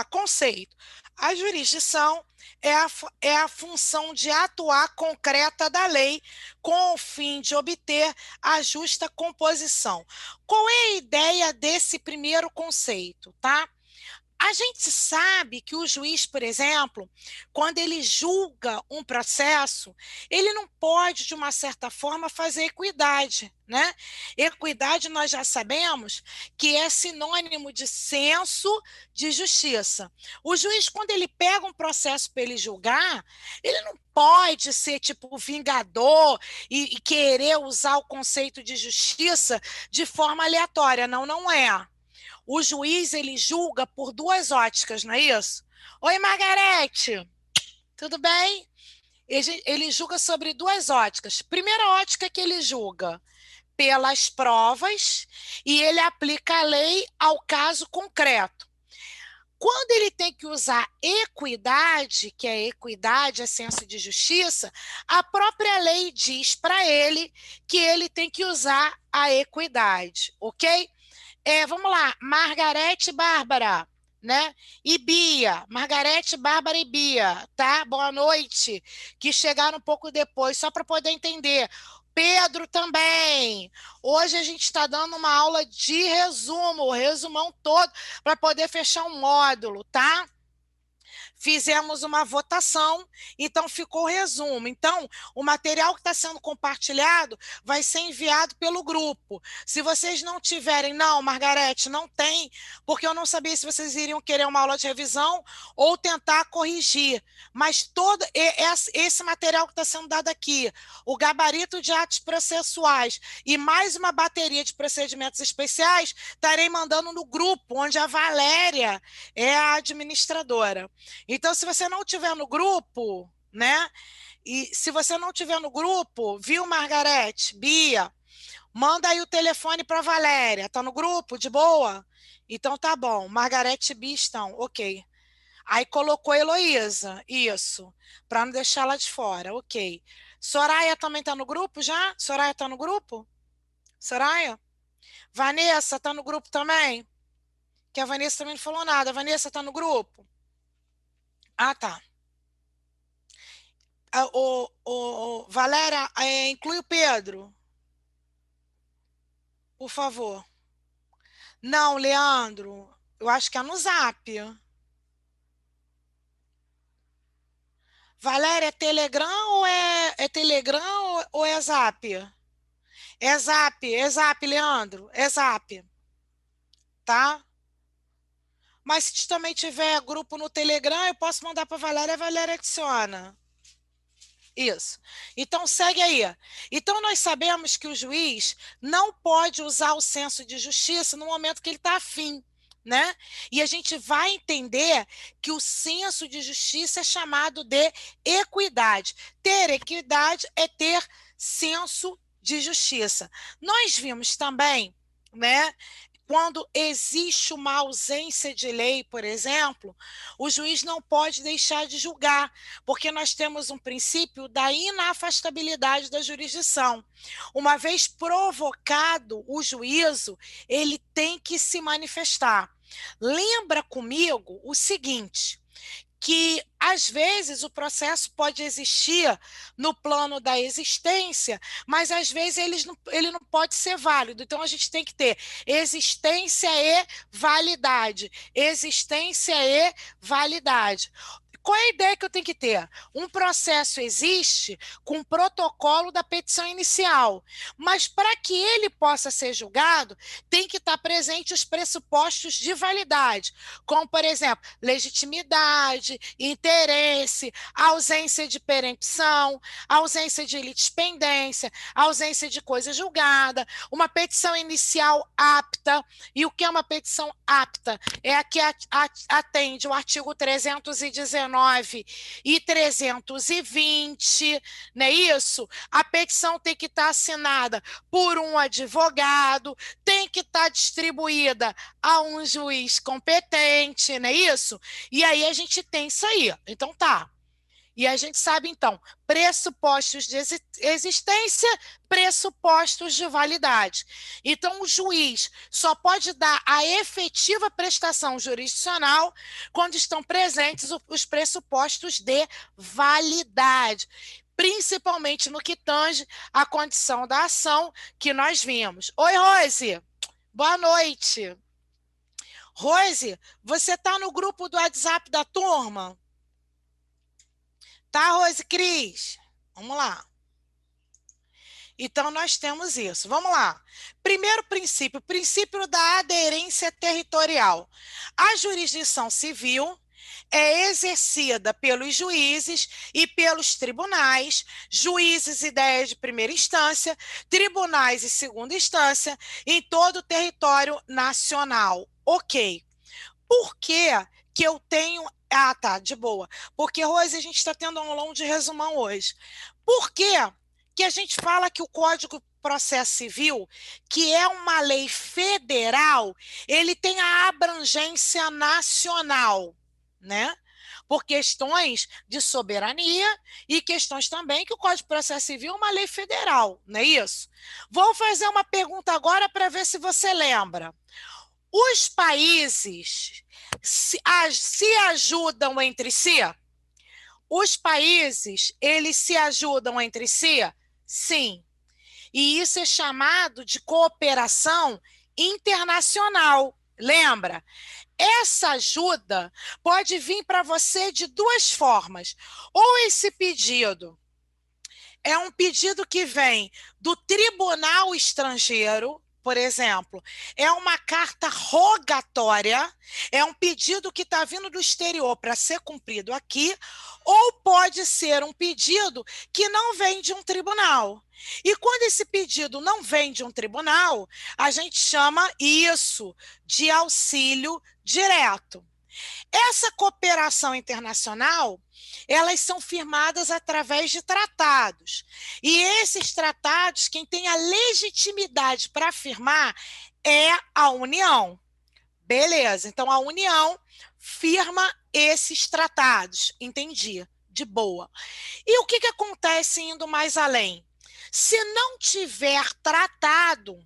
lá, conceito. A jurisdição é a função de atuar concreta da lei com o fim de obter a justa composição. Qual é a ideia desse primeiro conceito, tá? A gente sabe que o juiz, por exemplo, quando ele julga um processo, ele não pode, de uma certa forma, fazer equidade, né? Equidade, nós já sabemos que é sinônimo de senso de justiça. O juiz, quando ele pega um processo para ele julgar, ele não pode ser tipo vingador e querer usar o conceito de justiça de forma aleatória. Não, não é. O juiz, ele julga por duas óticas, não é isso? Oi, Margarete, tudo bem? Ele julga sobre duas óticas. Primeira ótica que ele julga pelas provas e ele aplica a lei ao caso concreto. Quando ele tem que usar equidade, que é equidade, é senso de justiça, a própria lei diz para ele que ele tem que usar a equidade, ok? Vamos lá, Margarete, Bárbara, né? E Bia, Margarete, Bárbara e Bia, tá? Boa noite, que chegaram um pouco depois, só para poder entender. Pedro também. Hoje a gente está dando uma aula de resumo, o resumão todo, para poder fechar um módulo, tá? Fizemos uma votação, então ficou o resumo. Então, o material que está sendo compartilhado vai ser enviado pelo grupo. Se vocês não tiverem, não, Margarete, não tem, porque eu não sabia se vocês iriam querer uma aula de revisão ou tentar corrigir. Mas todo esse material que está sendo dado aqui, o gabarito de atos processuais e mais uma bateria de procedimentos especiais, estarei mandando no grupo, onde a Valéria é a administradora. Então, se você não tiver no grupo, né? E se você não tiver no grupo, viu, Margarete, Bia, manda aí o telefone para Valéria. Tá no grupo? De boa? Então tá bom. Margarete e Bia estão, ok. Aí colocou a Heloísa, isso, para não deixar ela de fora, ok. Soraya também tá no grupo já? Soraya tá no grupo? Soraya? Vanessa tá no grupo também? Que a Vanessa também não falou nada. A Vanessa tá no grupo? Ah, tá. Valéria, inclui o Pedro, por favor. Não, Leandro, eu acho que é no Zap. Valéria, é Telegram ou é Telegram ou é Zap? É Zap, Leandro, é Zap, tá? Mas se também tiver grupo no Telegram, eu posso mandar para a Valéria adiciona. Isso. Então, segue aí. Então, nós sabemos que o juiz não pode usar o senso de justiça no momento que ele está afim, né? E a gente vai entender que o senso de justiça é chamado de equidade. Ter equidade é ter senso de justiça. Nós vimos também, né? Quando existe uma ausência de lei, por exemplo, o juiz não pode deixar de julgar, porque nós temos um princípio da inafastabilidade da jurisdição. Uma vez provocado o juízo, ele tem que se manifestar. Lembra comigo o seguinte, que às vezes o processo pode existir no plano da existência, mas às vezes ele não pode ser válido. Então a gente tem que ter existência e validade. Existência e validade. Qual é a ideia que eu tenho que ter? Um processo existe com um protocolo da petição inicial, mas para que ele possa ser julgado, tem que estar presente os pressupostos de validade, como, por exemplo, legitimidade, interesse, ausência de perempção, ausência de litispendência, ausência de coisa julgada, uma petição inicial apta. E o que é uma petição apta? É a que atende o artigo 319 e 320, não é isso? A petição tem que estar assinada por um advogado, tem que estar distribuída a um juiz competente, não é isso? E aí a gente tem isso aí. Então tá. E a gente sabe, então, pressupostos de existência, pressupostos de validade. Então, o juiz só pode dar a efetiva prestação jurisdicional quando estão presentes os pressupostos de validade, principalmente no que tange à condição da ação que nós vimos. Oi, Rose, boa noite. Rose, você está no grupo do WhatsApp da turma? Tá, Rose Cris? Vamos lá. Então, nós temos isso. Vamos lá. Primeiro princípio, o princípio da aderência territorial. A jurisdição civil é exercida pelos juízes e pelos tribunais, juízes e ideias de primeira instância, tribunais e segunda instância, em todo o território nacional. Ok. Por que que eu tenho... Ah, tá, de boa. Porque, Rose, a gente está tendo um aulão de resumão hoje. Por que que a gente fala que o Código de Processo Civil, que é uma lei federal, ele tem a abrangência nacional, né? Por questões de soberania e questões também que o Código de Processo Civil é uma lei federal, não é isso? Vou fazer uma pergunta agora para ver se você lembra. Os países se ajudam entre si? Os países, eles se ajudam entre si? Sim. E isso é chamado de cooperação internacional. Lembra? Essa ajuda pode vir para você de duas formas. Ou esse pedido é um pedido que vem do tribunal estrangeiro, por exemplo, é uma carta rogatória, é um pedido que está vindo do exterior para ser cumprido aqui, ou pode ser um pedido que não vem de um tribunal. E quando esse pedido não vem de um tribunal, a gente chama isso de auxílio direto. Essa cooperação internacional, elas são firmadas através de tratados. E esses tratados, quem tem a legitimidade para firmar é a União. Beleza, então a União firma esses tratados. Entendi, de boa. E o que acontece indo mais além? Se não tiver tratado,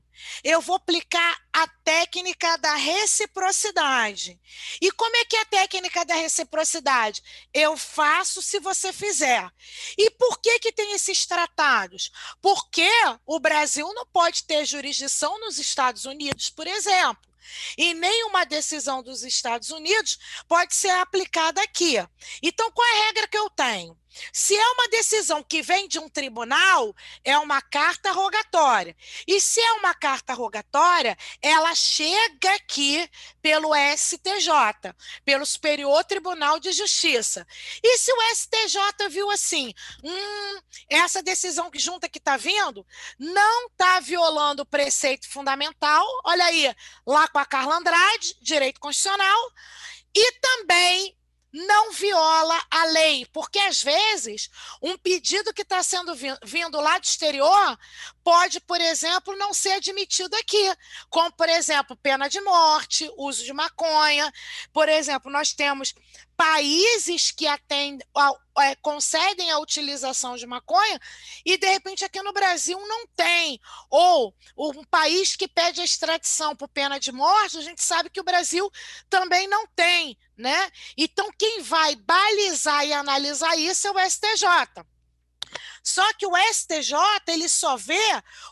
eu vou aplicar a técnica da reciprocidade. E como é que é a técnica da reciprocidade? Eu faço se você fizer. E por que tem esses tratados? Porque o Brasil não pode ter jurisdição nos Estados Unidos, por exemplo. E nenhuma decisão dos Estados Unidos pode ser aplicada aqui. Então, qual é a regra que eu tenho? Se é uma decisão que vem de um tribunal, é uma carta rogatória. E se é uma carta rogatória, ela chega aqui pelo STJ, pelo Superior Tribunal de Justiça. E se o STJ viu assim, essa decisão que junta que está vindo, não está violando o preceito fundamental, olha aí, lá com a Carla Andrade, direito constitucional, e também não viola a lei, porque às vezes um pedido que está sendo vindo lá do exterior pode, por exemplo, não ser admitido aqui, como, por exemplo, pena de morte, uso de maconha. Por exemplo, nós temos países que concedem a utilização de maconha e, de repente, aqui no Brasil não tem. Ou um país que pede a extradição por pena de morte, a gente sabe que o Brasil também não tem, né? Então, quem vai balizar e analisar isso é o STJ. Só que o STJ, ele só vê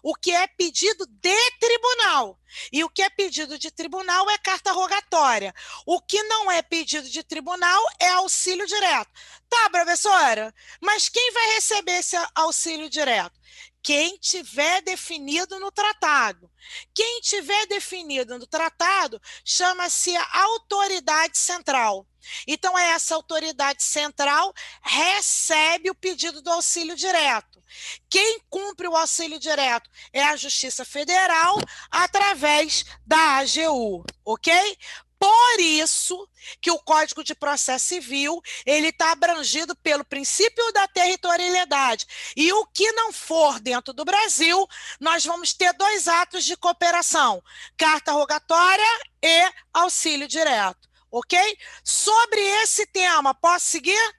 o que é pedido de tribunal. E o que é pedido de tribunal é carta rogatória. O que não é pedido de tribunal é auxílio direto. Tá, professora? Mas quem vai receber esse auxílio direto? Quem tiver definido no tratado. Quem tiver definido no tratado chama-se autoridade central. Então, essa autoridade central recebe o pedido do auxílio direto. Quem cumpre o auxílio direto é a Justiça Federal através da AGU, ok? Por isso que o Código de Processo Civil ele está abrangido pelo princípio da territorialidade. E o que não for dentro do Brasil, nós vamos ter dois atos de cooperação: carta rogatória e auxílio direto, ok? Sobre esse tema, posso seguir?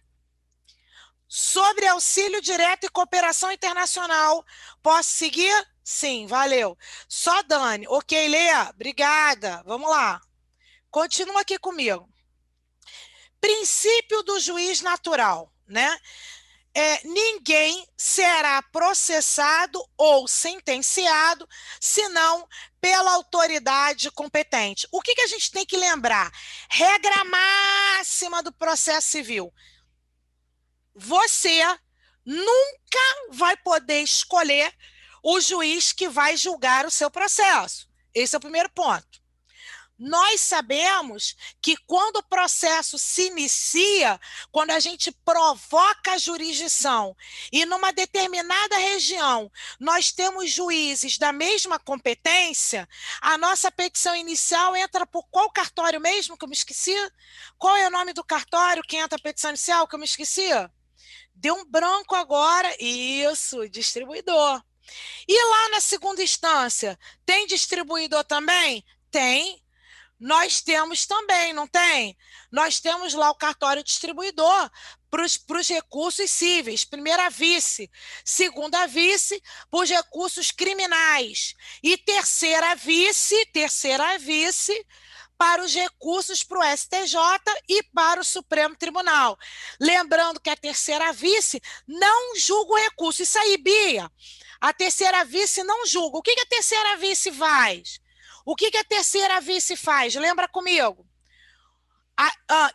Sobre auxílio direto e cooperação internacional. Posso seguir? Sim, valeu. Só Dani. Ok, Lea, obrigada. Vamos lá. Continua aqui comigo. Princípio do juiz natural, né? Ninguém será processado ou sentenciado senão pela autoridade competente. O que a gente tem que lembrar? Regra máxima do processo civil. Você nunca vai poder escolher o juiz que vai julgar o seu processo. Esse é o primeiro ponto. Nós sabemos que quando o processo se inicia, quando a gente provoca a jurisdição e numa determinada região nós temos juízes da mesma competência, a nossa petição inicial entra por qual cartório mesmo que eu me esqueci? Qual é o nome do cartório que entra a petição inicial que eu me esqueci? Deu um branco agora. Isso, distribuidor. E lá na segunda instância, tem distribuidor também? Tem. Nós temos também, não tem? Nós temos lá o cartório distribuidor para os recursos cíveis, primeira vice, segunda vice, para os recursos criminais, e terceira vice, para os recursos para o STJ e para o Supremo Tribunal. Lembrando que a terceira vice não julga o recurso. Isso aí, Bia. A terceira vice não julga. O que a terceira vice faz? O que a terceira vice faz? Lembra comigo?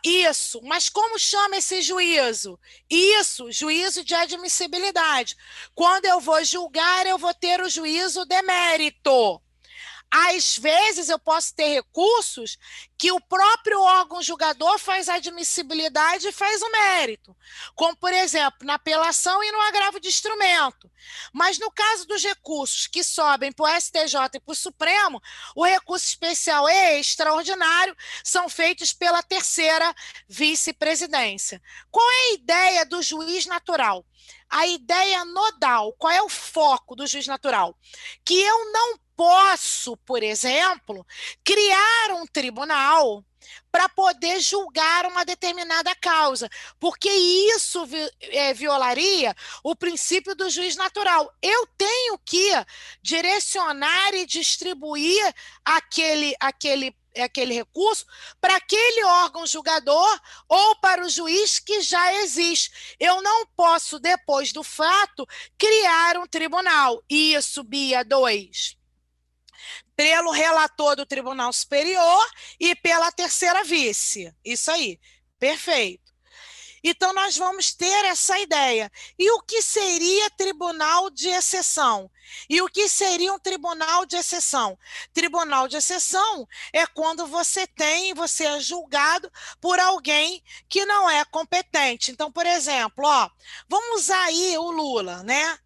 Isso, mas como chama esse juízo? Isso, juízo de admissibilidade. Quando eu vou julgar, eu vou ter o juízo de mérito. Às vezes eu posso ter recursos que o próprio órgão julgador faz a admissibilidade e faz o mérito, como, por exemplo, na apelação e no agravo de instrumento. Mas no caso dos recursos que sobem para o STJ e para o Supremo, o recurso especial e extraordinário são feitos pela terceira vice-presidência. Qual é a ideia do juiz natural? A ideia nodal, qual é o foco do juiz natural? Que eu não posso, por exemplo, criar um tribunal para poder julgar uma determinada causa, porque isso violaria o princípio do juiz natural. Eu tenho que direcionar e distribuir aquele recurso para aquele órgão julgador ou para o juiz que já existe. Eu não posso, depois do fato, criar um tribunal. Isso, Bia 2. Pelo relator do Tribunal Superior e pela terceira vice. Isso aí, perfeito. Então, nós vamos ter essa ideia. E o que seria tribunal de exceção? E o que seria um tribunal de exceção? Tribunal de exceção é quando você é julgado por alguém que não é competente. Então, por exemplo, vamos usar aí o Lula, né?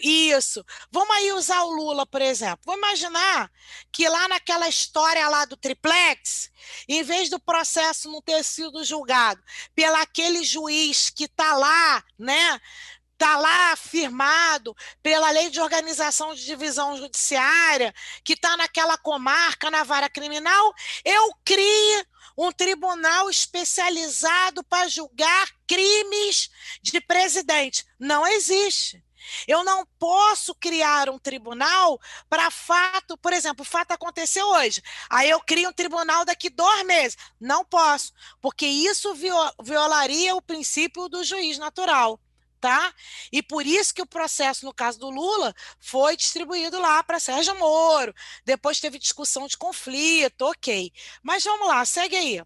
Isso. Vamos aí usar o Lula, por exemplo. Vamos imaginar que lá naquela história lá do triplex, em vez do processo não ter sido julgado pelo aquele juiz que está lá, né? Está lá firmado pela lei de organização de divisão judiciária, que está naquela comarca, na vara criminal, eu crio um tribunal especializado para julgar crimes de presidente. Não existe. Eu não posso criar um tribunal para fato, por exemplo, o fato aconteceu hoje, aí eu crio um tribunal daqui 2 meses. Não posso, porque isso violaria o princípio do juiz natural. Tá? E por isso que o processo, no caso do Lula, foi distribuído lá para Sérgio Moro, depois teve discussão de conflito, ok. Mas vamos lá, segue aí.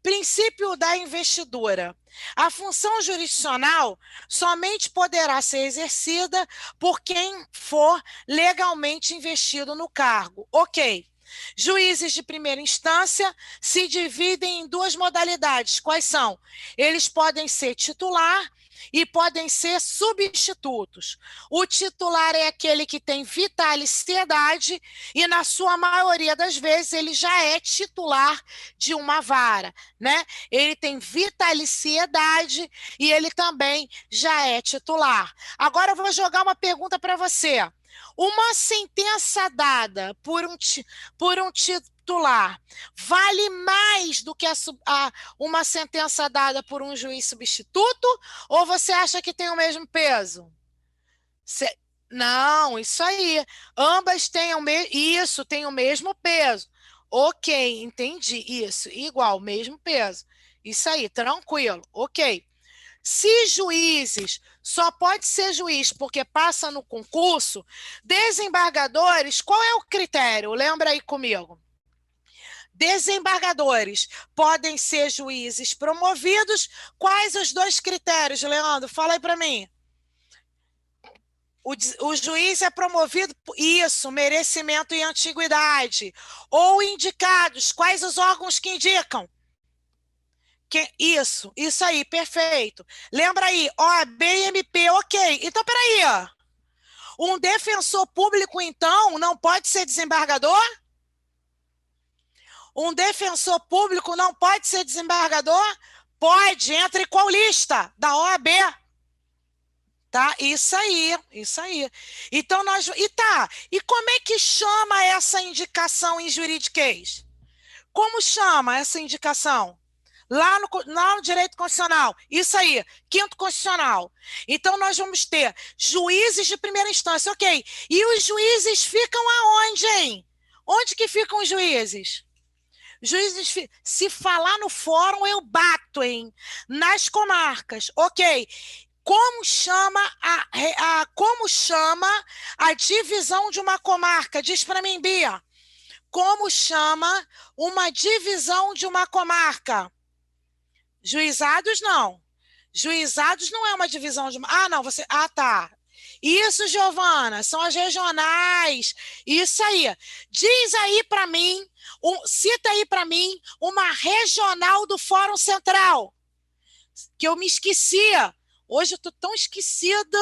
Princípio da investidura. A função jurisdicional somente poderá ser exercida por quem for legalmente investido no cargo. Ok. Juízes de primeira instância se dividem em 2 modalidades. Quais são? Eles podem ser titular e podem ser substitutos. O titular é aquele que tem vitaliciedade e, na sua maioria das vezes, ele já é titular de uma vara, né? Ele tem vitaliciedade e ele também já é titular. Agora eu vou jogar uma pergunta para você. Uma sentença dada por um titular vale mais do que uma sentença dada por um juiz substituto? Ou você acha que tem o mesmo peso? Não, isso aí. Ambas têm isso, tem o mesmo peso. Ok, entendi. Isso, igual, mesmo peso. Isso aí, tranquilo. Ok. Se juízes só pode ser juiz porque passa no concurso, desembargadores, qual é o critério? Lembra aí comigo. Desembargadores podem ser juízes promovidos. Quais os dois critérios, Leandro? Fala aí para mim. O juiz é promovido por isso, merecimento e antiguidade. Ou indicados, quais os órgãos que indicam? Isso aí, perfeito. Lembra aí, OAB e MP, ok. Então, peraí, ó. Um defensor público, então, não pode ser desembargador? Um defensor público não pode ser desembargador? Pode, entra em qual lista? Da OAB. Tá? Isso aí, isso aí. Então, e como é que chama essa indicação em juridiquês? Como chama essa indicação? Lá no direito constitucional. Isso aí, quinto constitucional. Então, nós vamos ter juízes de primeira instância, ok. E os juízes ficam aonde, hein? Onde que ficam os juízes? Se falar no fórum, eu bato, hein? Nas comarcas, ok. Como chama a divisão de uma comarca? Diz para mim, Bia. Como chama uma divisão de uma comarca? Juizados, não. Juizados não é uma divisão de uma... Ah, não, você... Ah, tá. Isso, Giovana, são as regionais. Isso aí. Diz aí para mim, cita aí para mim uma regional do Fórum Central. Que eu me esquecia. Hoje eu tô tão esquecida.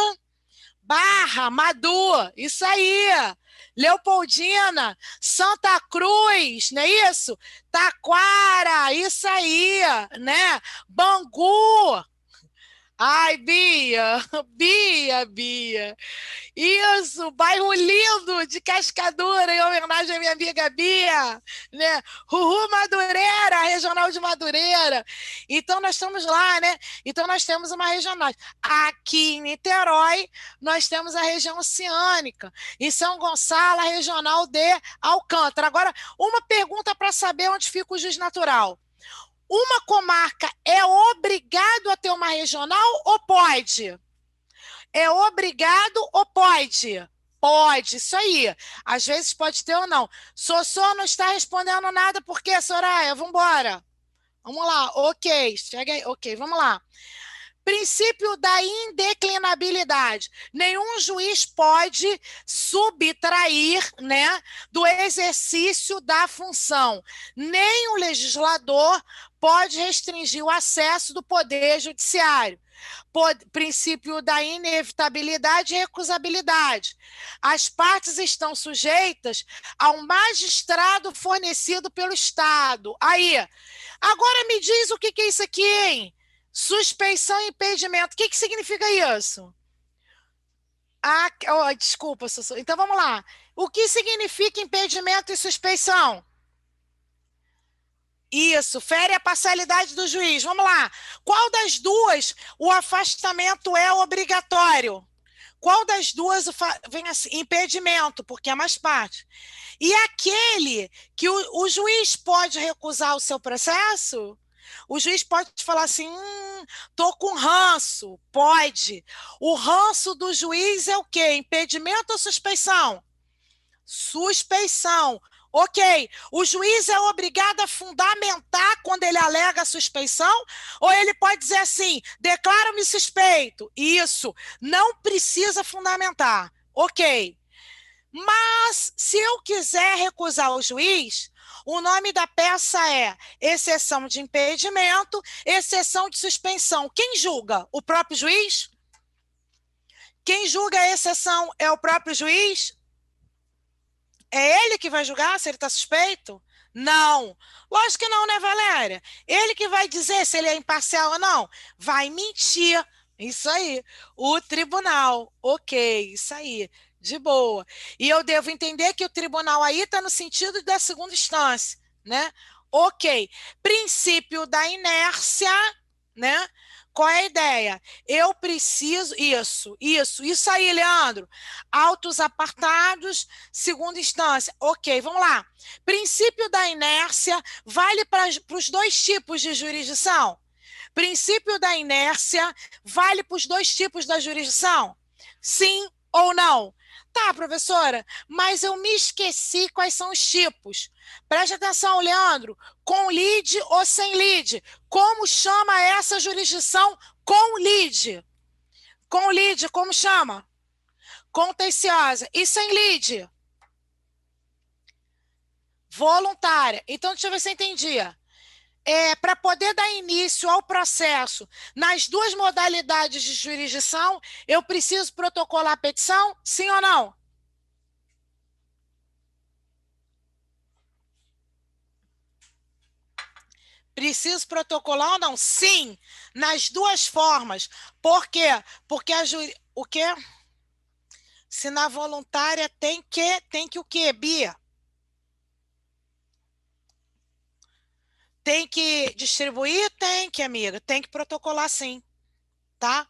Barra, Madu, isso aí. Leopoldina, Santa Cruz, não é isso? Taquara, isso aí, né? Bangu. Ai, Bia, Bia. Isso, bairro lindo de Cascadura, em homenagem à minha amiga Bia, né? Ruhu Madureira, regional de Madureira. Então, nós estamos lá, né? Então, nós temos uma regional. Aqui em Niterói, nós temos a região oceânica. Em São Gonçalo, a regional de Alcântara. Agora, uma pergunta para saber onde fica o juiz natural. Uma comarca é obrigado a ter uma regional ou pode? É obrigado ou pode? Pode, isso aí. Às vezes pode ter ou não. Sossô não está respondendo nada, por quê, Soraya? Vamos embora. Vamos lá, ok. Chega aí, ok, vamos lá. Princípio da indeclinabilidade. Nenhum juiz pode subtrair, né, do exercício da função. Nem o legislador pode restringir o acesso do poder judiciário. Princípio da inevitabilidade e recusabilidade. As partes estão sujeitas ao magistrado fornecido pelo Estado. Aí, agora me diz o que é isso aqui, hein? Suspeição e impedimento. O que significa isso? Ah, oh, desculpa, Sussu. Então vamos lá. O que significa impedimento e suspeição? Isso, fere a parcialidade do juiz. Vamos lá. Qual das duas o afastamento é obrigatório? Qual das duas vem assim? Impedimento, porque é mais parte. E aquele que o juiz pode recusar o seu processo? O juiz pode falar assim, tô com ranço. Pode. O ranço do juiz é o quê? Impedimento ou suspeição? Suspeição. Ok. O juiz é obrigado a fundamentar quando ele alega suspeição? Ou ele pode dizer assim, declaro-me suspeito? Isso. Não precisa fundamentar. Ok. Mas, se eu quiser recusar o juiz, o nome da peça é exceção de impedimento, exceção de suspensão. Quem julga? O próprio juiz? Quem julga a exceção é o próprio juiz? É ele que vai julgar se ele está suspeito? Não. Lógico que não, né, Valéria? Ele que vai dizer se ele é imparcial ou não. Vai mentir. Isso aí. O tribunal. Ok, isso aí. De boa. E eu devo entender que o tribunal aí está no sentido da segunda instância, né? Ok. Princípio da inércia, né? Qual é a ideia? Eu preciso. Isso aí, Leandro. Autos apartados, segunda instância. Ok, vamos lá. Princípio da inércia vale para os dois tipos de jurisdição? Princípio da inércia vale para os dois tipos da jurisdição? Sim ou não? Tá, professora, mas eu me esqueci quais são os tipos. Preste atenção, Leandro. Com lead ou sem lead? Como chama essa jurisdição com lead? Com lead, como chama? Contenciosa. E sem lead? Voluntária. Então, deixa eu ver se eu entendi. Para poder dar início ao processo nas duas modalidades de jurisdição, eu preciso protocolar a petição? Sim ou não? Preciso protocolar ou não? Sim, nas duas formas. Por quê? Porque o quê? Se na voluntária tem que o quê, Bia? Tem que distribuir? Tem que, amiga. Tem que protocolar sim, tá?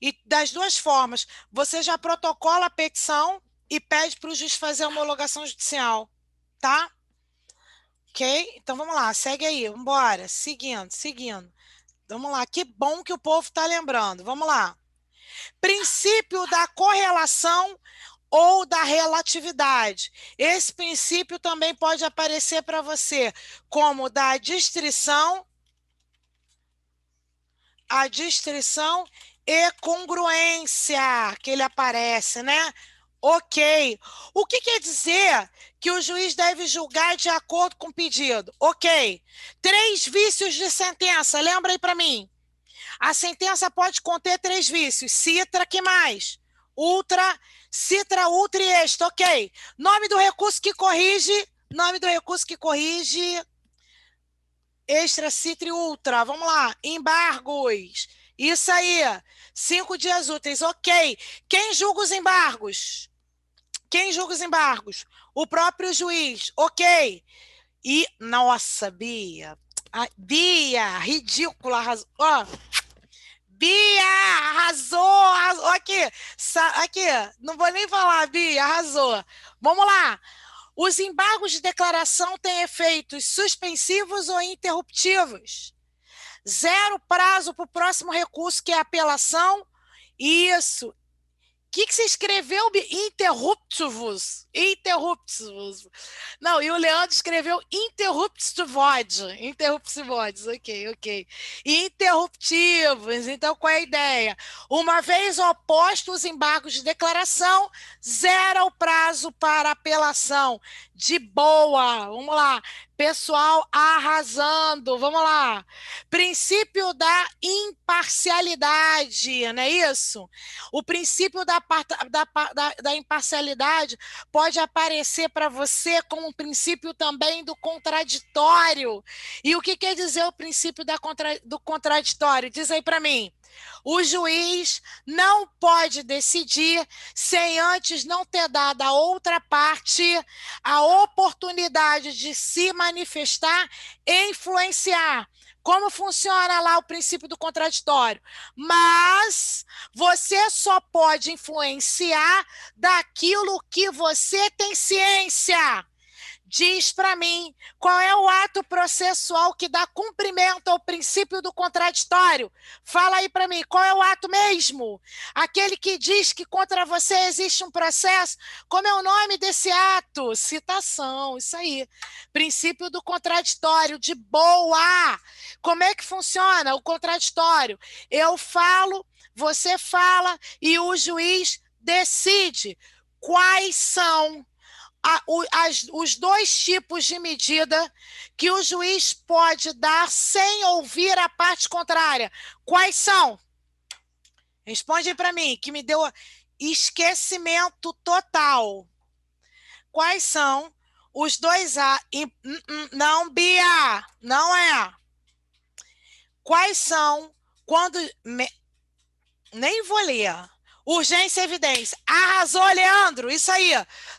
E das duas formas, você já protocola a petição e pede para o juiz fazer a homologação judicial, tá? Ok? Então vamos lá, segue aí, vamos embora. Seguindo. Vamos lá, que bom que o povo está lembrando. Vamos lá. Princípio da correlação ou da relatividade. Esse princípio também pode aparecer para você como da distrição, a distrição e congruência, que ele aparece, né? Ok. O que quer dizer que o juiz deve julgar de acordo com o pedido? Ok. 3 vícios de sentença, lembra aí para mim. A sentença pode conter 3 vícios. Citra, que mais? Ultra, citra, ultra e extra, ok. Nome do recurso que corrige, extra, citra e ultra. Vamos lá, embargos. Isso aí, 5 dias úteis, ok. Quem julga os embargos? O próprio juiz, ok. E, nossa, Bia, ridícula, ó, Bia, arrasou, aqui, aqui, não vou nem falar, Bia, arrasou. Vamos lá. Os embargos de declaração têm efeitos suspensivos ou interruptivos? 0 prazo para o próximo recurso, que é a apelação. Isso, que você escreveu? Interruptivos. Não, e o Leandro escreveu interruptivoides, ok. Interruptivos, então qual é a ideia? Uma vez oposto os embargos de declaração, 0 o prazo para apelação. De boa, vamos lá. Pessoal arrasando, vamos lá. Princípio da imparcialidade, não é isso? O princípio da imparcialidade pode aparecer para você como um princípio também do contraditório. E o que quer dizer o princípio do contraditório? Diz aí para mim. O juiz não pode decidir sem antes não ter dado à outra parte a oportunidade de se manifestar e influenciar. Como funciona lá o princípio do contraditório? Mas você só pode influenciar daquilo que você tem ciência. Diz para mim qual é o ato processual que dá cumprimento ao princípio do contraditório. Fala aí para mim, qual é o ato mesmo? Aquele que diz que contra você existe um processo. Como é o nome desse ato? Citação, isso aí. Princípio do contraditório, de boa. Como é que funciona o contraditório? Eu falo, você fala e o juiz decide quais são os 2 tipos de medida que o juiz pode dar sem ouvir a parte contrária. Quais são? Responde para mim, que me deu esquecimento total. Quais são os 2 Não, Bia, não é. Quais são quando nem vou ler. Urgência e evidência. Arrasou, Leandro. Isso aí.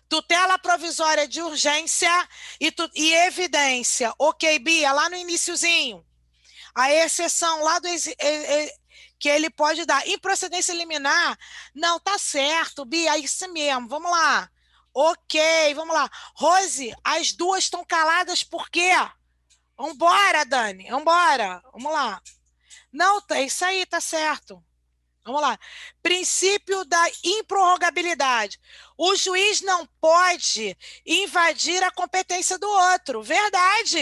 Tutela provisória de urgência e evidência. Ok, Bia, lá no iniciozinho. A exceção lá que ele pode dar. Improcedência liminar. Não, tá certo, Bia, é isso mesmo. Vamos lá. Ok, vamos lá. Rose, as duas estão caladas por quê? Vambora, Dani. Vambora. Vamos lá. Não, é isso aí, tá certo. Vamos lá. Princípio da improrrogabilidade. O juiz não pode invadir a competência do outro. Verdade.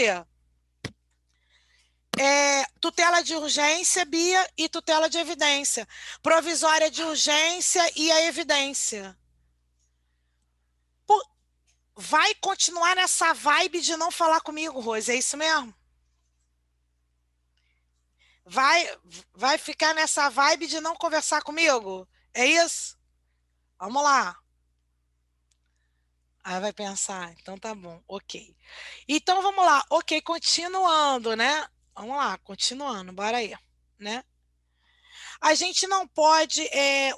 Tutela de urgência, Bia, e tutela de evidência. Provisória de urgência e a evidência. Pô, vai continuar nessa vibe de não falar comigo, Rose, é isso mesmo? Vai ficar nessa vibe de não conversar comigo? É isso? Vamos lá. Aí vai pensar, então tá bom, ok. Então vamos lá, ok, continuando, né? Vamos lá, continuando, bora aí, né? A gente não pode,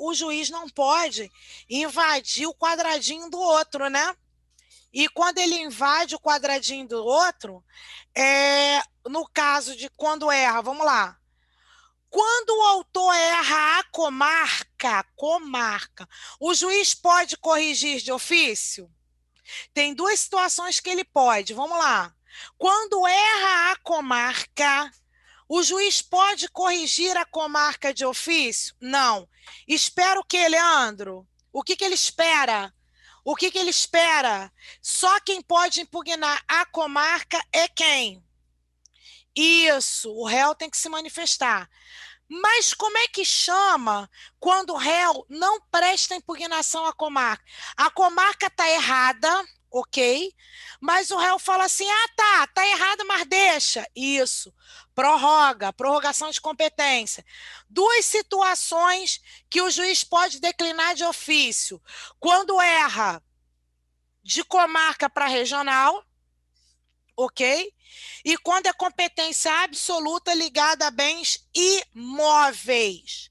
o juiz não pode invadir o quadradinho do outro, né? E quando ele invade o quadradinho do outro, no caso de quando erra, vamos lá. Quando o autor erra a comarca, o juiz pode corrigir de ofício? Tem duas situações que ele pode, vamos lá. Quando erra a comarca, o juiz pode corrigir a comarca de ofício? Não. Espera o que, Leandro? O que ele espera? O que ele espera? Só quem pode impugnar a comarca é quem? Isso, o réu tem que se manifestar. Mas como é que chama quando o réu não presta impugnação à comarca? A comarca está errada, ok? Mas o réu fala assim: tá errado, mas deixa. Isso. Prorrogação de competência. Duas situações que o juiz pode declinar de ofício. Quando erra de comarca para regional, ok? E quando é competência absoluta ligada a bens imóveis.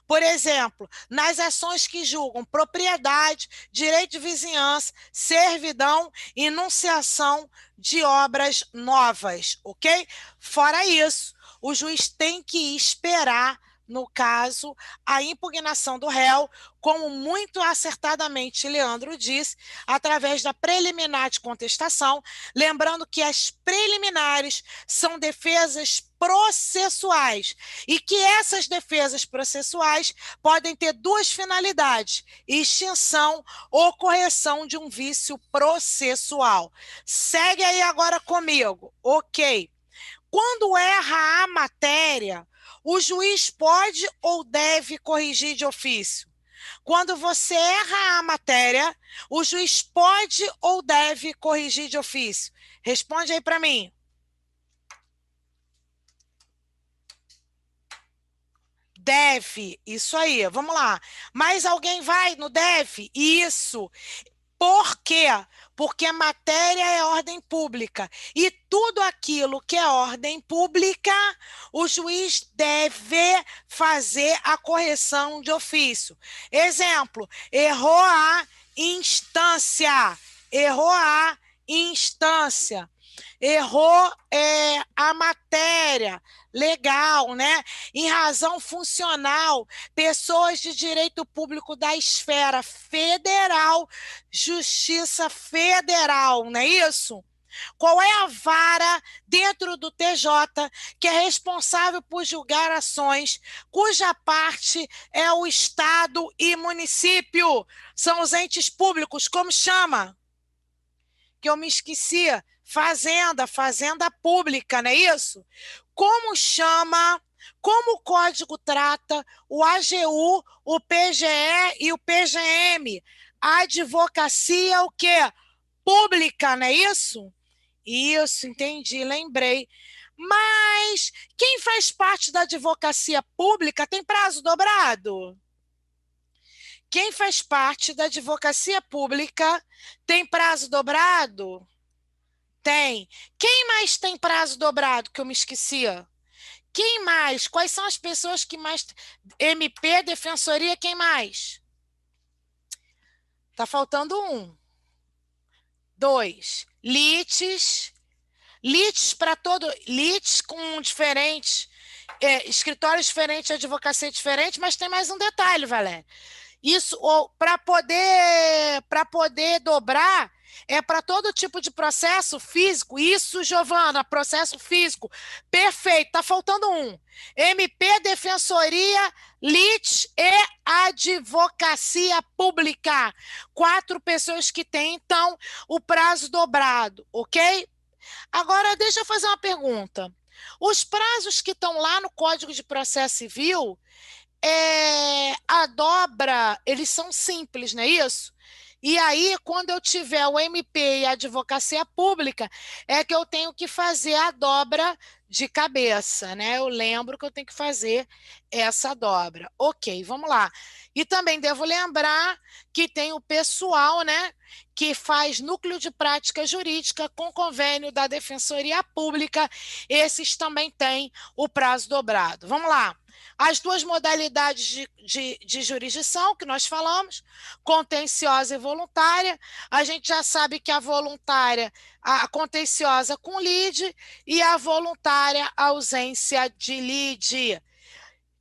Por exemplo, nas ações que julgam propriedade, direito de vizinhança, servidão, enunciação de obras novas, ok? Fora isso, o juiz tem que esperar, no caso, a impugnação do réu, como muito acertadamente Leandro disse, através da preliminar de contestação, lembrando que as preliminares são defesas processuais e que essas defesas processuais podem ter duas finalidades: extinção ou correção de um vício processual. Segue aí agora comigo, ok? Quando erra a matéria, o juiz pode ou deve corrigir de ofício? Quando você erra a matéria, o juiz pode ou deve corrigir de ofício? Responde aí para mim. Deve, isso aí, vamos lá. Mas alguém vai no deve? Isso. Por quê? Porque a matéria é ordem pública. E tudo aquilo que é ordem pública, o juiz deve fazer a correção de ofício. Exemplo, errou a instância. Errou a instância. Errou a matéria. Legal, né? Em razão funcional, pessoas de direito público da esfera federal, Justiça Federal, não é isso? Qual é a vara dentro do TJ que é responsável por julgar ações cuja parte é o Estado e município? São os entes públicos, como chama? Que eu me esqueci. Fazenda Pública, não é isso? Como chama, como o código trata o AGU, o PGE e o PGM? A advocacia o quê? Pública, não é isso? Isso, entendi, lembrei. Mas quem faz parte da advocacia pública tem prazo dobrado? Quem faz parte da advocacia pública tem prazo dobrado? Tem. Quem mais tem prazo dobrado que eu me esquecia? Quem mais? Quais são as pessoas que mais... MP, Defensoria, quem mais? Tá faltando um. Dois. Lites. Lites para todo... Lites com diferentes... escritórios diferentes, advocacia diferente, mas tem mais um detalhe, Valéria. Isso, para poder dobrar, é para todo tipo de processo físico. Isso, Giovana, processo físico. Perfeito, tá faltando um. MP, Defensoria, LIT e Advocacia Pública. 4 pessoas que têm, então, o prazo dobrado, ok? Agora, deixa eu fazer uma pergunta. Os prazos que estão lá no Código de Processo Civil, a dobra, eles são simples, não é isso? E aí, quando eu tiver o MP e a advocacia pública, é que eu tenho que fazer a dobra de cabeça, né? Eu lembro que eu tenho que fazer essa dobra. Ok, vamos lá. E também devo lembrar que tem o pessoal, né, que faz núcleo de prática jurídica com convênio da Defensoria Pública. Esses também têm o prazo dobrado. Vamos lá. As duas modalidades de jurisdição que nós falamos, contenciosa e voluntária. A gente já sabe que a voluntária, a contenciosa com lide e a voluntária, ausência de lide.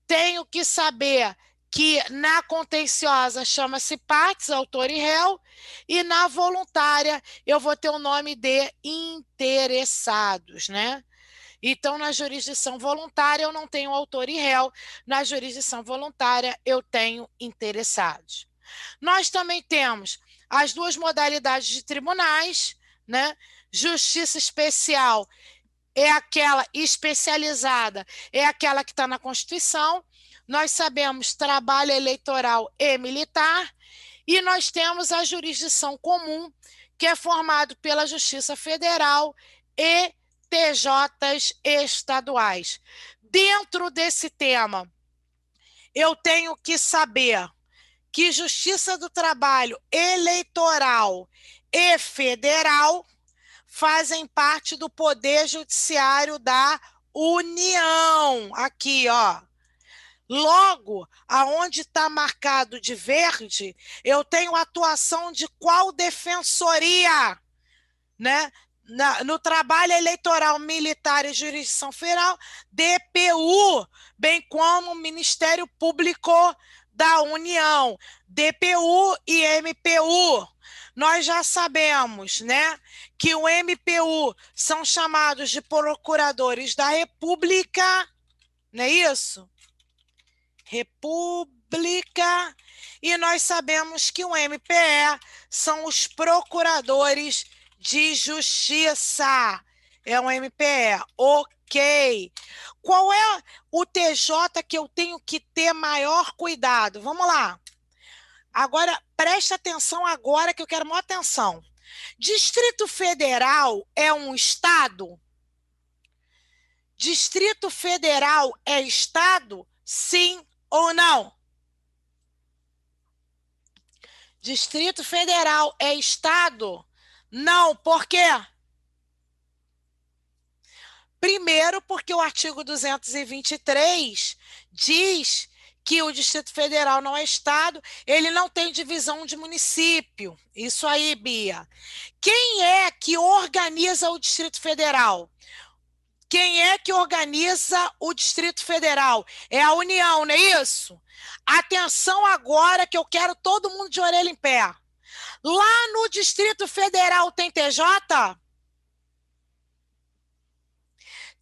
Tenho que saber que na contenciosa chama-se partes, autor e réu, e na voluntária eu vou ter o nome de interessados, né? Então, na jurisdição voluntária, eu não tenho autor e réu. Na jurisdição voluntária, eu tenho interessados. Nós também temos as duas modalidades de tribunais, né? Justiça especial é aquela especializada, é aquela que está na Constituição. Nós sabemos trabalho eleitoral e militar. E nós temos a jurisdição comum, que é formado pela Justiça Federal e TJs estaduais. Dentro desse tema, eu tenho que saber que Justiça do Trabalho eleitoral e federal fazem parte do Poder Judiciário da União. Aqui, ó. Logo, aonde está marcado de verde, eu tenho atuação de qual defensoria, né? No trabalho eleitoral militar e jurisdição federal, DPU, bem como Ministério Público da União, DPU e MPU. Nós já sabemos, né, que o MPU são chamados de procuradores da República, não é isso? República, e nós sabemos que o MPE são os procuradores de justiça. É um MPE, ok. Qual é o TJ que eu tenho que ter maior cuidado? Vamos lá. Agora, presta atenção agora que eu quero maior atenção. Distrito Federal é um estado? Distrito Federal é estado? Sim ou não? Distrito Federal é estado? Não, por quê? Primeiro, porque o artigo 223 diz que o Distrito Federal não é estado, ele não tem divisão de município. Isso aí, Bia. Quem é que organiza o Distrito Federal? Quem é que organiza o Distrito Federal? É a União, não é isso? Atenção agora que eu quero todo mundo de orelha em pé. Lá no Distrito Federal tem TJ?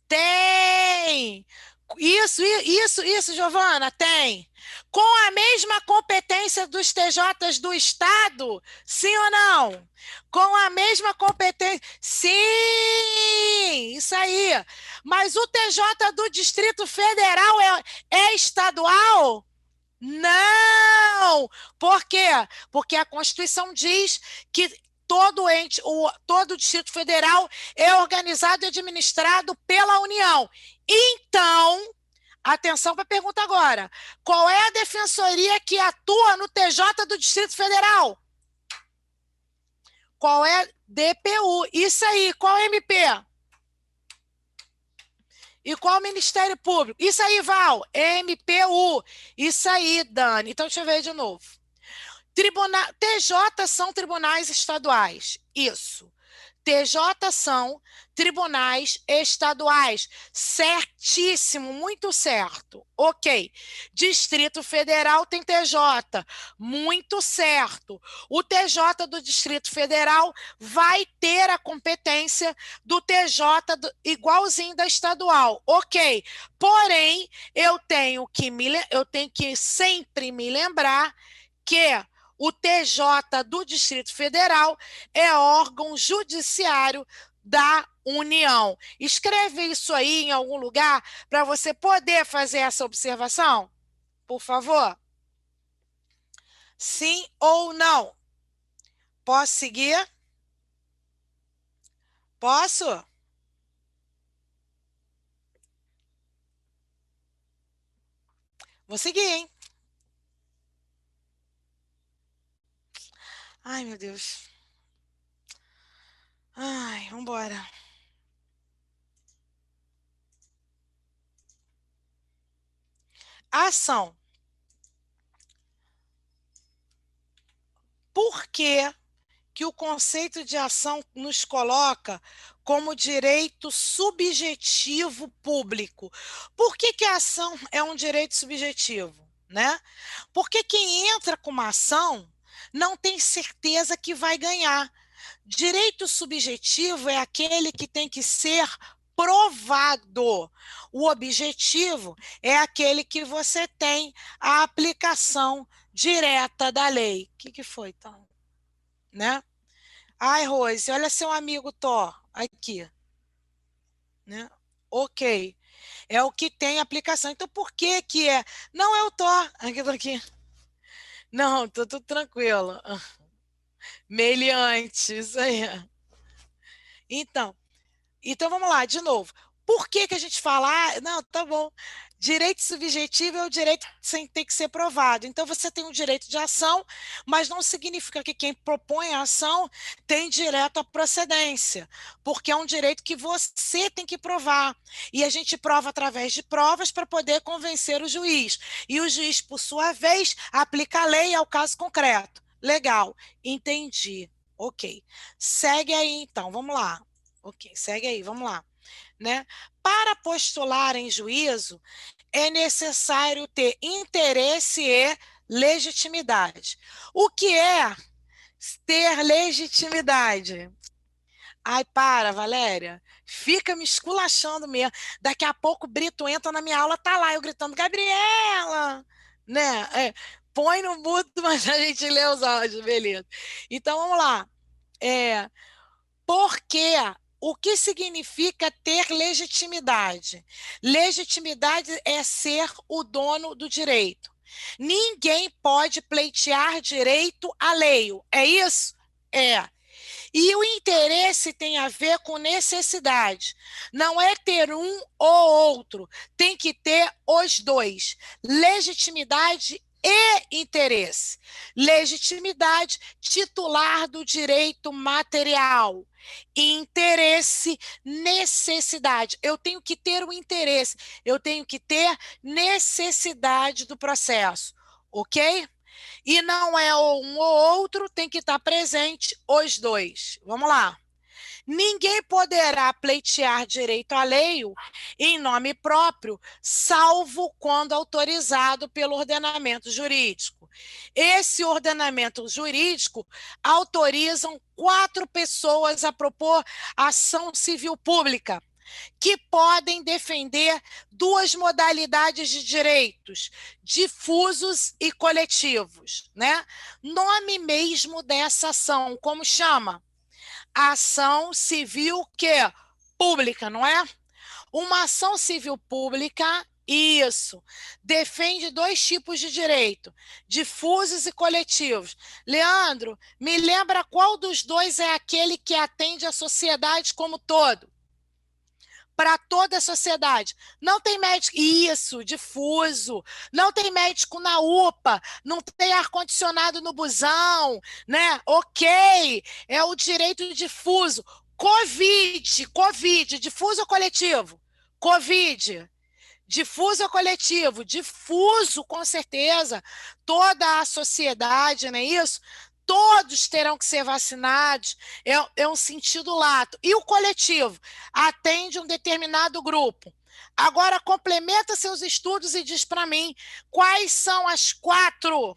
Tem! Isso, Giovana, tem. Com a mesma competência dos TJs do Estado? Sim ou não? Com a mesma competência? Sim! Isso aí. Mas o TJ do Distrito Federal é estadual? Não! Por quê? Porque a Constituição diz que todo o Distrito Federal é organizado e administrado pela União. Então, atenção para a pergunta agora. Qual é a defensoria que atua no TJ do Distrito Federal? Qual é DPU? Isso aí. Qual é MP? E qual Ministério Público? Isso aí, Val, MPU. Isso aí, Dani. Então, deixa eu ver de novo. TJ são tribunais estaduais. Isso. TJ são tribunais estaduais. Certíssimo, muito certo. Ok. Distrito Federal tem TJ. Muito certo. O TJ do Distrito Federal vai ter a competência do TJ igualzinho da estadual. Ok. Porém, eu tenho que sempre me lembrar que o TJ do Distrito Federal é órgão judiciário da União. Escreve isso aí em algum lugar para você poder fazer essa observação, por favor. Sim ou não? Posso seguir? Posso? Vou seguir, hein? Ai, meu Deus. Ai, vambora. Ação. Por que o conceito de ação nos coloca como direito subjetivo público? Por que a ação é um direito subjetivo, né? Porque quem entra com uma ação não tem certeza que vai ganhar. Direito subjetivo é aquele que tem que ser provado. O objetivo é aquele que você tem a aplicação direta da lei. O que foi, então? Né? Ai, Rose, olha seu amigo Thor aqui, né? Ok, é o que tem aplicação. Então, por que que é? Não é o Thor, aqui. Não, tô tudo tranquilo. Meliante, isso aí. Então, Então vamos lá, de novo. Por que a gente fala, não, tá bom. Direito subjetivo é o direito sem ter que ser provado. Então você tem o direito de ação, mas não significa que quem propõe a ação tem direto à procedência, porque é um direito que você tem que provar. E a gente prova através de provas para poder convencer o juiz. E o juiz, por sua vez, aplica a lei ao caso concreto. Legal, entendi. Ok. Segue aí então, vamos lá. Ok, segue aí, vamos lá. Né? Para postular em juízo, é necessário ter interesse e legitimidade. O que é ter legitimidade? Ai, para, Valéria. Fica me esculachando mesmo. Daqui a pouco o Brito entra na minha aula, tá lá eu gritando, Gabriela! Né? Põe no mudo, mas a gente lê os áudios, beleza. Então, vamos lá. É, porque o que significa ter legitimidade? Legitimidade é ser o dono do direito. Ninguém pode pleitear direito alheio. É isso? É. E o interesse tem a ver com necessidade. Não é ter um ou outro, tem que ter os dois. Legitimidade e interesse. Legitimidade, titular do direito material. Interesse, necessidade. Eu tenho que ter o interesse, eu tenho que ter necessidade do processo, ok? E não é um ou outro, tem que estar presente os dois. Vamos lá. Ninguém poderá pleitear direito alheio em nome próprio, salvo quando autorizado pelo ordenamento jurídico. Esse ordenamento jurídico autoriza 4 pessoas a propor ação civil pública, que podem defender 2 modalidades de direitos, difusos e coletivos, né? Nome mesmo dessa ação, como chama? Ação civil que pública, não é? Uma ação civil pública, isso, defende 2 tipos de direito, difusos e coletivos. Leandro, me lembra qual dos dois é aquele que atende a sociedade como todo? Para toda a sociedade. Não tem médico, isso, difuso. Não tem médico na UPA, não tem ar-condicionado no busão, né? Ok, é o direito difuso. Covid, difuso ou coletivo? Covid, difuso ou coletivo? Difuso, com certeza. Toda a sociedade, não é isso? Todos terão que ser vacinados, é um sentido lato. E o coletivo? Atende um determinado grupo. Agora, complementa seus estudos e diz para mim quais são as quatro.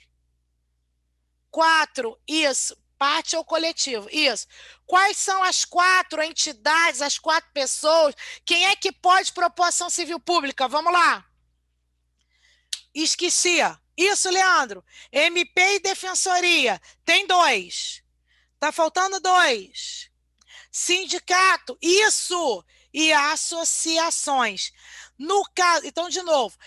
Quatro, isso. Parte ou coletivo, isso. Quais são as quatro entidades, as quatro pessoas? Quem é que pode propor ação civil pública? Vamos lá. Esquecia. Isso, Leandro. MP e Defensoria. Tem dois. Tá faltando dois. Sindicato. Isso. E associações. No caso, então, de novo,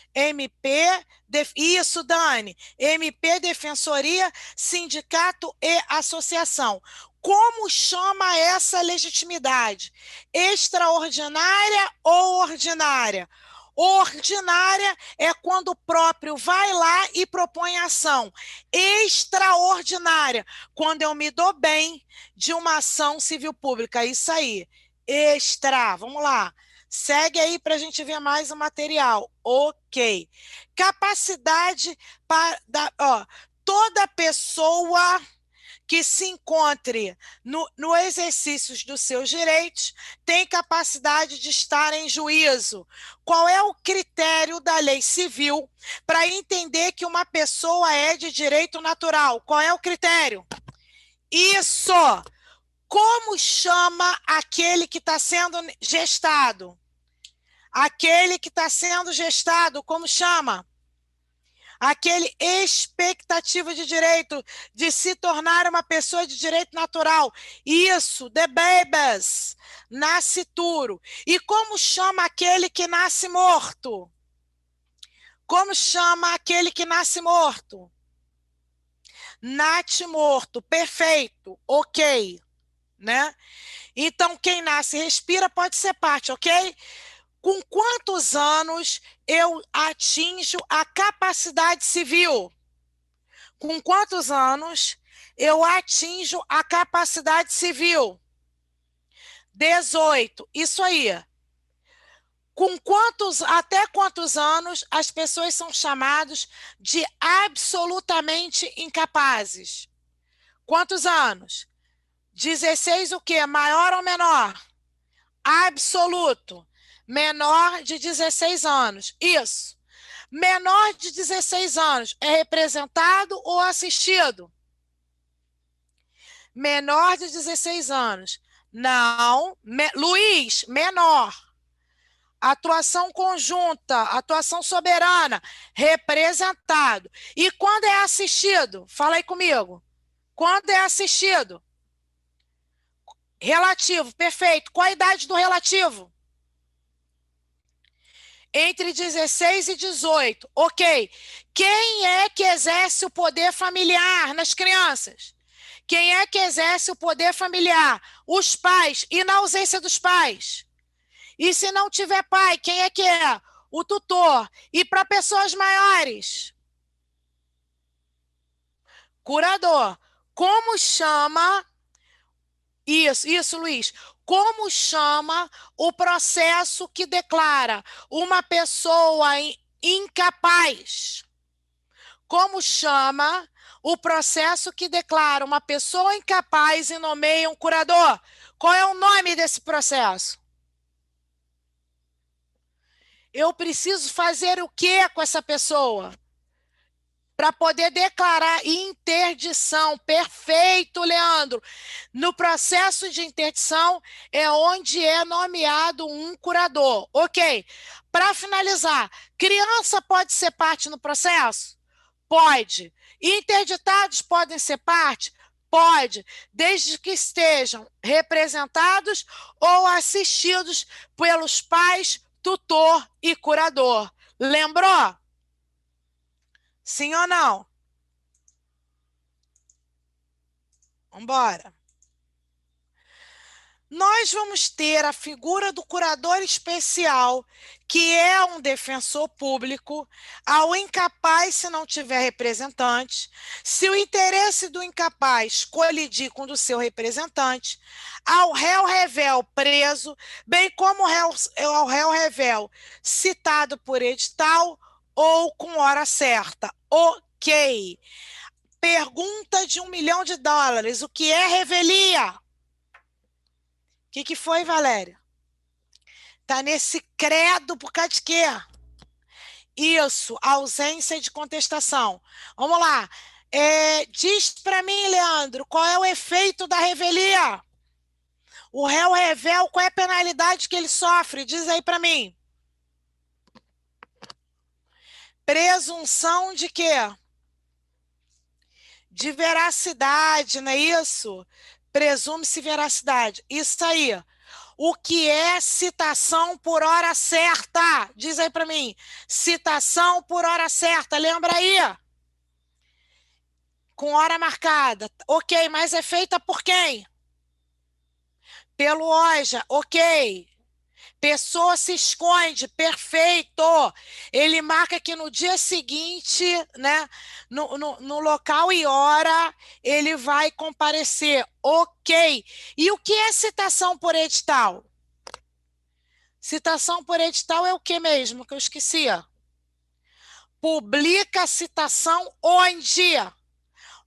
isso, Dani, MP, Defensoria, Sindicato e Associação. Como chama essa legitimidade? Extraordinária ou ordinária? Ordinária é quando o próprio vai lá e propõe ação. Extraordinária, quando eu me dou bem de uma ação civil pública. Isso aí. Extra. Vamos lá. Segue aí para a gente ver mais o material. Ok. Capacidade para. Toda pessoa que se encontre no exercício dos seus direitos tem capacidade de estar em juízo. Qual é o critério da lei civil para entender que uma pessoa é de direito natural? Qual é o critério? Isso! Como chama aquele que está sendo gestado? Aquele que está sendo gestado, como chama? Aquele expectativa de direito de se tornar uma pessoa de direito natural. Isso, the babies, nascituro. E como chama aquele que nasce morto? Como chama aquele que nasce morto? Natimorto, perfeito, ok, né? Então, quem nasce e respira pode ser parte, ok? Com quantos anos eu atinjo a capacidade civil? Com quantos anos eu atinjo a capacidade civil? 18. Isso aí. Até quantos anos as pessoas são chamadas de absolutamente incapazes? Quantos anos? 16 o quê? Maior ou menor? Absoluto. Menor de 16 anos. Isso. Menor de 16 anos é representado ou assistido? Menor de 16 anos. Não. Luiz, menor. Atuação conjunta, atuação soberana, representado. E quando é assistido? Fala aí comigo. Quando é assistido? Relativo, perfeito. Qual a idade do relativo? Entre 16 e 18. Ok. Quem é que exerce o poder familiar nas crianças? Quem é que exerce o poder familiar? Os pais. E na ausência dos pais? E se não tiver pai, quem é que é? O tutor. E para pessoas maiores? Curador. Como chama... Isso, Luiz. Como chama o processo que declara uma pessoa incapaz? Como chama o processo que declara uma pessoa incapaz e nomeia um curador? Qual é o nome desse processo? Eu preciso fazer o que com essa pessoa? Para poder declarar interdição. Perfeito, Leandro. No processo de interdição é onde é nomeado um curador. Ok. Para finalizar, criança pode ser parte no processo? Pode. Interditados podem ser parte? Pode, desde que estejam representados ou assistidos pelos pais, tutor e curador. Lembrou? Sim ou não? Vambora. Nós vamos ter a figura do curador especial, que é um defensor público, ao incapaz se não tiver representante. Se o interesse do incapaz colidir com o do seu representante, ao réu revel preso, bem como ao réu revel citado por edital ou com hora certa. Ok. Pergunta de US$ 1 milhão. O que é revelia? O que foi, Valéria? Tá nesse credo por causa de quê? Isso, ausência de contestação. Vamos lá. Diz para mim, Leandro, qual é o efeito da revelia? O réu revel, qual é a penalidade que ele sofre? Diz aí para mim. Presunção de quê? De veracidade, não é isso? Presume-se veracidade. Isso aí. O que é citação por hora certa? Diz aí para mim. Citação por hora certa, lembra aí? Com hora marcada. Ok, mas é feita por quem? Pelo OJA. Ok. Pessoa se esconde, perfeito. Ele marca que no dia seguinte, né, no local e hora, ele vai comparecer. Ok. E o que é citação por edital? Citação por edital é o que mesmo? Que eu esquecia. Publica a citação onde?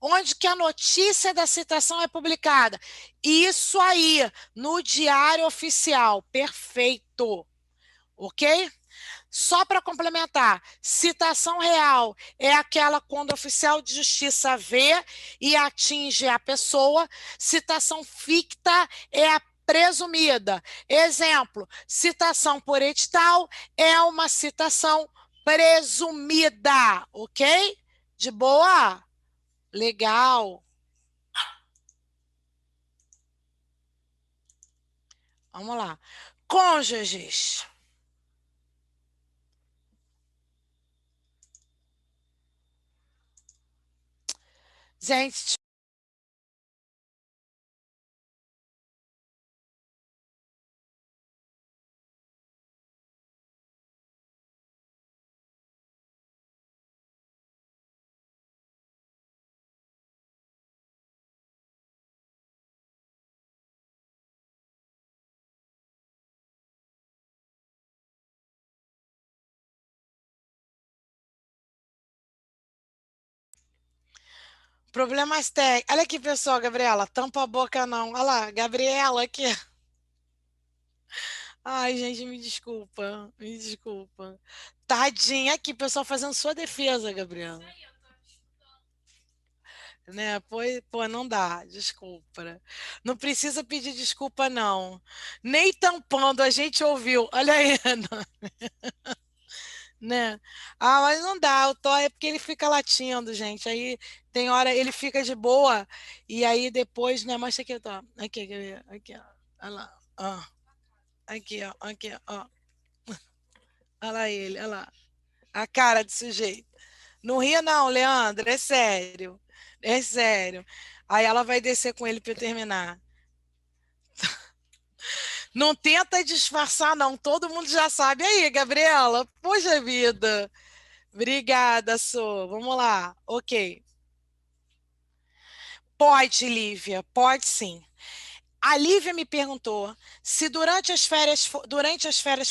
Onde que a notícia da citação é publicada? Isso aí, no Diário Oficial. Perfeito. Ok? Só para complementar, citação real é aquela quando o oficial de justiça vê e atinge a pessoa. Citação ficta é a presumida. Exemplo, citação por edital é uma citação presumida, ok? De boa? Legal. Vamos lá. Cônjuges. Gente, problemas técnicos. Olha aqui, pessoal, Gabriela, tampa a boca não. Olha lá, Gabriela aqui. Ai, gente, me desculpa, me desculpa. Tadinha aqui, pessoal fazendo sua defesa, Gabriela. Né? Pô, não dá, desculpa. Não precisa pedir desculpa, não. Nem tampando, a gente ouviu. Olha aí, né? Ah, mas não dá, o Thor é porque ele fica latindo, gente. Aí tem hora ele fica de boa e aí depois, né? Mostra aqui, Thor. Aqui, aqui, ó. Olha lá, ó. Aqui, ó. Olha lá ele, olha lá. A cara de sujeito. Não ria não, Leandro, é sério. É sério. Aí ela vai descer com ele para eu terminar. Não tenta disfarçar, não. Todo mundo já sabe. Aí, Gabriela. Poxa vida. Obrigada, Sô. Vamos lá. Ok. Pode, Lívia. Pode sim. A Lívia me perguntou se durante as férias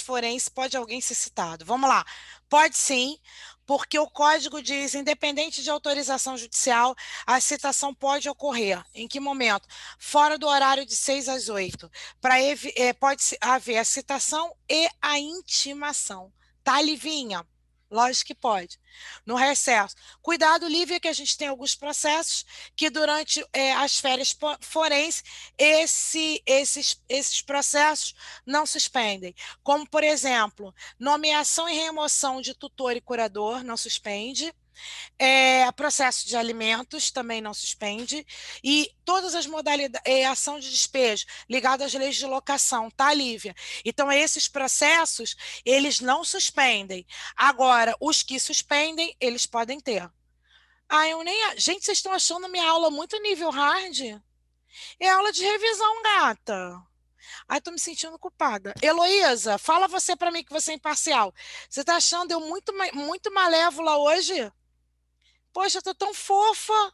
forenses pode alguém ser citado. Vamos lá. Pode sim, porque o código diz, independente de autorização judicial, a citação pode ocorrer. Em que momento? Fora do horário de 6 às 8. Pode haver a citação e a intimação. Tá, Livinha? Lógico que pode. No recesso. Cuidado, Lívia, que a gente tem alguns processos que durante as férias forenses esses processos não suspendem. Como, por exemplo, nomeação e remoção de tutor e curador não suspende. Processo de alimentos também não suspende, e todas as modalidades, ação de despejo ligada às leis de locação, tá, Lívia? Então, esses processos, eles não suspendem. Agora, os que suspendem, eles podem ter. Ah, eu nem. Gente, vocês estão achando minha aula muito nível hard? É aula de revisão, gata. Ai, tô me sentindo culpada. Heloísa, fala você para mim que você é imparcial. Você tá achando eu muito malévola hoje? Poxa, eu tô tão fofa.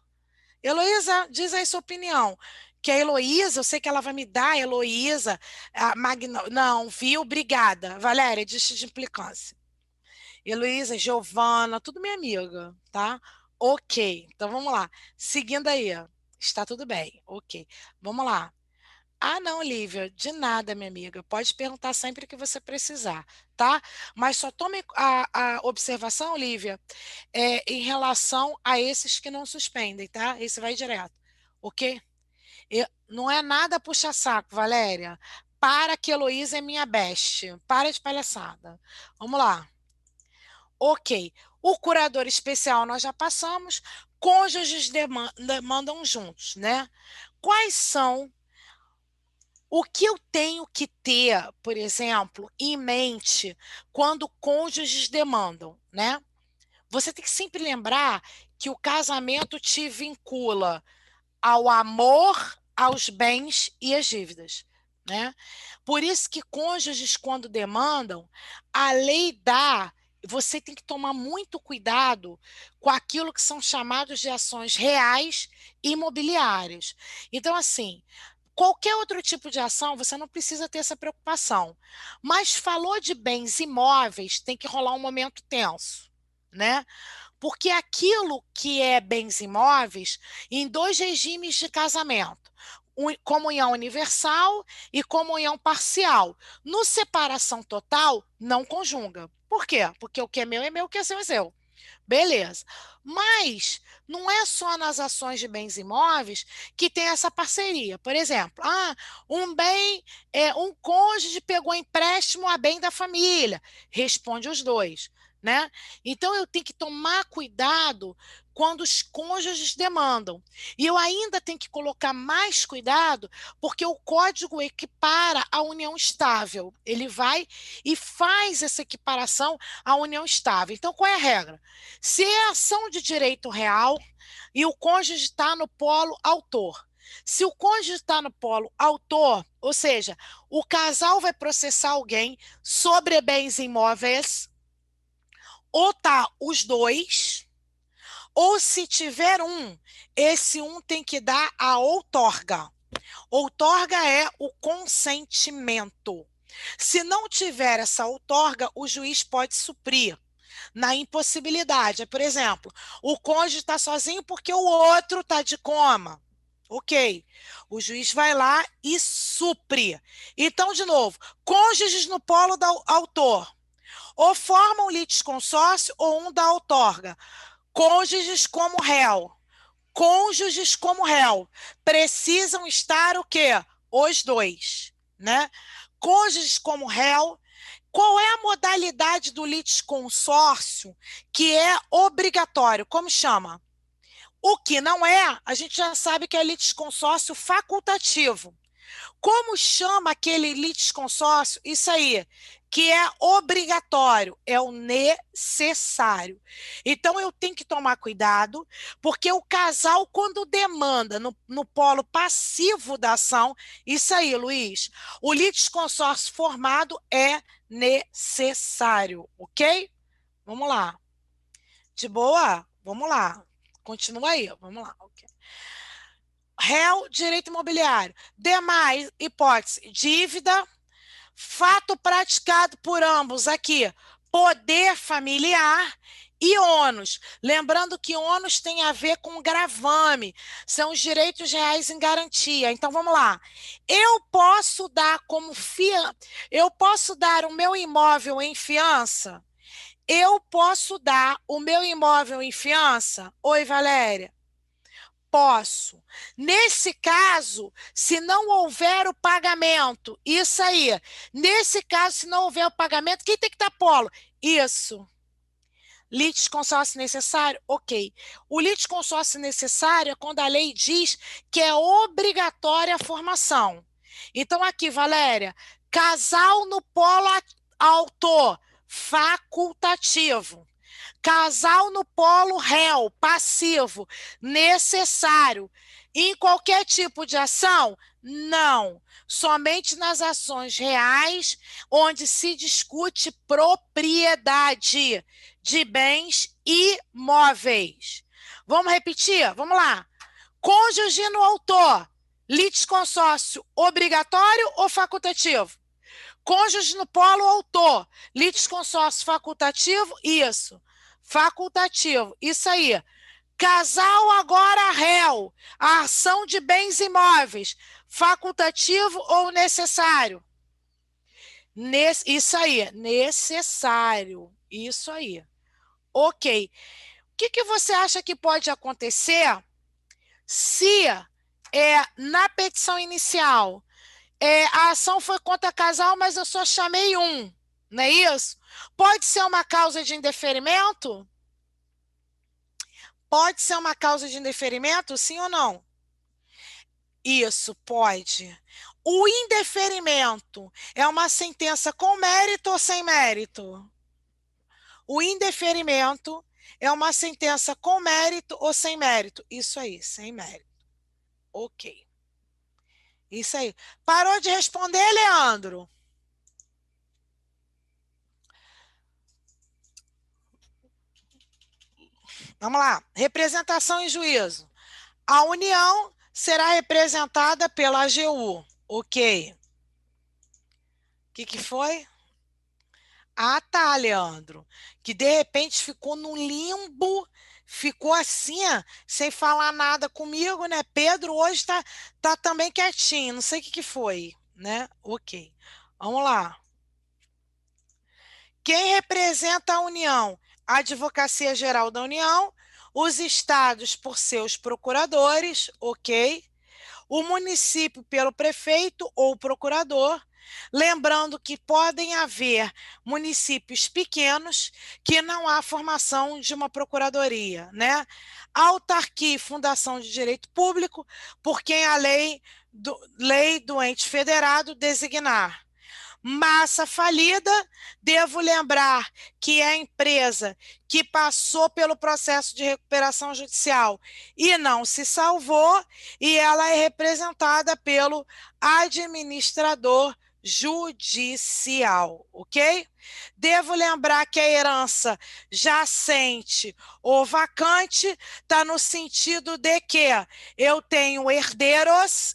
Heloísa, diz aí sua opinião. Que a Heloísa, eu sei que ela vai me dar, Heloísa, a não, viu? Obrigada. Valéria, deixa de implicância. Heloísa, Giovana, tudo minha amiga, tá? Ok, então vamos lá. Seguindo aí, ó. Está tudo bem, ok. Vamos lá. Ah, não, Lívia, de nada, minha amiga. Pode perguntar sempre que você precisar, tá? Mas só tome a observação, Lívia, em relação a esses que não suspendem, tá? Esse vai direto, ok? Não é nada puxa-saco, Valéria. Para que Heloísa é minha best. Para de palhaçada. Vamos lá. Ok. O curador especial nós já passamos. Cônjuges demandam juntos, né? Quais são o que eu tenho que ter, por exemplo, em mente quando cônjuges demandam, né? Você tem que sempre lembrar que o casamento te vincula ao amor, aos bens e às dívidas, né? Por isso que cônjuges, quando demandam, a lei dá, você tem que tomar muito cuidado com aquilo que são chamados de ações reais e imobiliárias. Então, assim, qualquer outro tipo de ação, você não precisa ter essa preocupação. Mas falou de bens imóveis, tem que rolar um momento tenso, né? Porque aquilo que é bens imóveis, em dois regimes de casamento, comunhão universal e comunhão parcial. No separação total, não conjuga. Por quê? Porque o que é meu, o que é seu é seu. Beleza. Mas não é só nas ações de bens imóveis que tem essa parceria. Por exemplo, um cônjuge pegou empréstimo a bem da família, responde os dois, né? Então eu tenho que tomar cuidado quando os cônjuges demandam. E eu ainda tenho que colocar mais cuidado porque o código equipara a união estável. Ele vai e faz essa equiparação à união estável. Então qual é a regra? Se é ação de direito real e o cônjuge está no polo autor. Se o cônjuge está no polo autor, ou seja, o casal vai processar alguém sobre bens imóveis, ou tá os dois, ou se tiver um, esse um tem que dar a outorga. Outorga é o consentimento. Se não tiver essa outorga, o juiz pode suprir na impossibilidade. Por exemplo, o cônjuge está sozinho porque o outro está de coma. Ok. O juiz vai lá e supre. Então, de novo, cônjuges no polo do autor. Ou formam litisconsórcio ou um da outorga. Cônjuges como réu. Cônjuges como réu. Precisam estar o quê? Os dois, né? Cônjuges como réu. Qual é a modalidade do litisconsórcio que é obrigatório? Como chama? O que não é, a gente já sabe que é litisconsórcio facultativo. Como chama aquele litisconsórcio? Isso aí, que é obrigatório, é o necessário. Então, eu tenho que tomar cuidado, porque o casal, quando demanda no polo passivo da ação, isso aí, Luiz, o litisconsórcio formado é necessário, ok? Vamos lá. De boa? Vamos lá. Continua aí, vamos lá. Okay. Réu, direito imobiliário. Demais, hipótese, dívida, fato praticado por ambos aqui, poder familiar e ônus. Lembrando que ônus tem a ver com gravame, são os direitos reais em garantia. Então vamos lá. Eu posso dar o meu imóvel em fiança? Eu posso dar o meu imóvel em fiança? Oi, Valéria. Posso. Nesse caso, se não houver o pagamento, isso aí. Nesse caso, se não houver o pagamento, quem tem que dar polo? Isso. Litisconsórcio necessário? Ok. O litisconsórcio necessário é quando a lei diz que é obrigatória a formação. Então, aqui, Valéria, casal no polo autor, facultativo. Casal no polo réu, passivo, necessário. Em qualquer tipo de ação? Não. Somente nas ações reais, onde se discute propriedade de bens imóveis. Vamos repetir? Vamos lá. Cônjuge no autor, litisconsórcio obrigatório ou facultativo? Cônjuge no polo autor, litisconsórcio facultativo? Isso. Facultativo. Isso aí. Casal agora réu, a ação de bens imóveis, facultativo ou necessário? Isso aí, necessário. Isso aí. Ok. O que você acha que pode acontecer se na petição inicial a ação foi contra casal, mas eu só chamei um, não é isso? Pode ser uma causa de indeferimento? Pode ser uma causa de indeferimento, sim ou não? Isso, pode. O indeferimento é uma sentença com mérito ou sem mérito? O indeferimento é uma sentença com mérito ou sem mérito? Isso aí, sem mérito. Ok. Isso aí. Parou de responder, Leandro? Vamos lá. Representação em juízo. A União será representada pela AGU. Ok. O que foi? Ah, tá, Leandro. Que de repente ficou no limbo, ficou assim, sem falar nada comigo, né? Pedro hoje tá também quietinho, não sei o que foi, né? Ok. Vamos lá. Quem representa a União? A Advocacia Geral da União, os estados por seus procuradores, ok? O município pelo prefeito ou procurador, lembrando que podem haver municípios pequenos que não há formação de uma procuradoria, né? Autarquia e fundação de direito público, por quem a lei do ente federado designar. Massa falida, devo lembrar que é a empresa que passou pelo processo de recuperação judicial e não se salvou, e ela é representada pelo administrador judicial, ok? Devo lembrar que a herança jacente ou vacante está no sentido de que eu tenho herdeiros,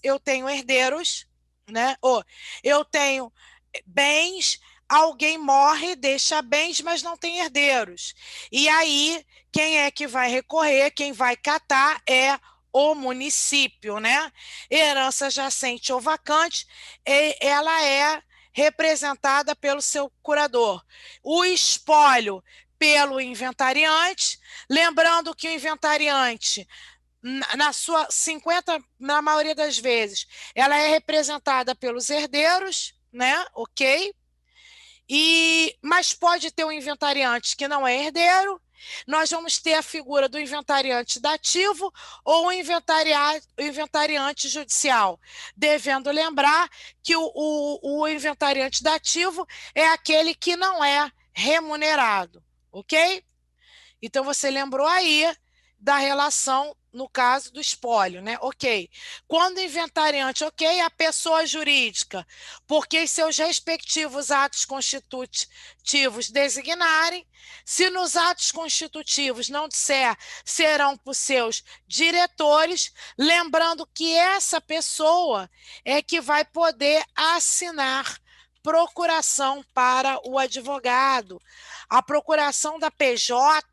né? Ou eu tenho bens, alguém morre, deixa bens, mas não tem herdeiros. E aí, quem é que vai recorrer, quem vai catar é o município, né? Herança jacente ou vacante, ela é representada pelo seu curador. O espólio pelo inventariante, lembrando que o inventariante na maioria das vezes, ela é representada pelos herdeiros, né? Ok? Mas pode ter um inventariante que não é herdeiro. Nós vamos ter a figura do inventariante dativo ou o inventariante judicial, devendo lembrar que o inventariante dativo é aquele que não é remunerado, ok? Então você lembrou aí da relação no caso do espólio, né? Ok. Quando inventariante, ok, a pessoa jurídica, porque seus respectivos atos constitutivos designarem, se nos atos constitutivos não disser, serão por seus diretores, lembrando que essa pessoa é que vai poder assinar procuração para o advogado. A procuração da PJ,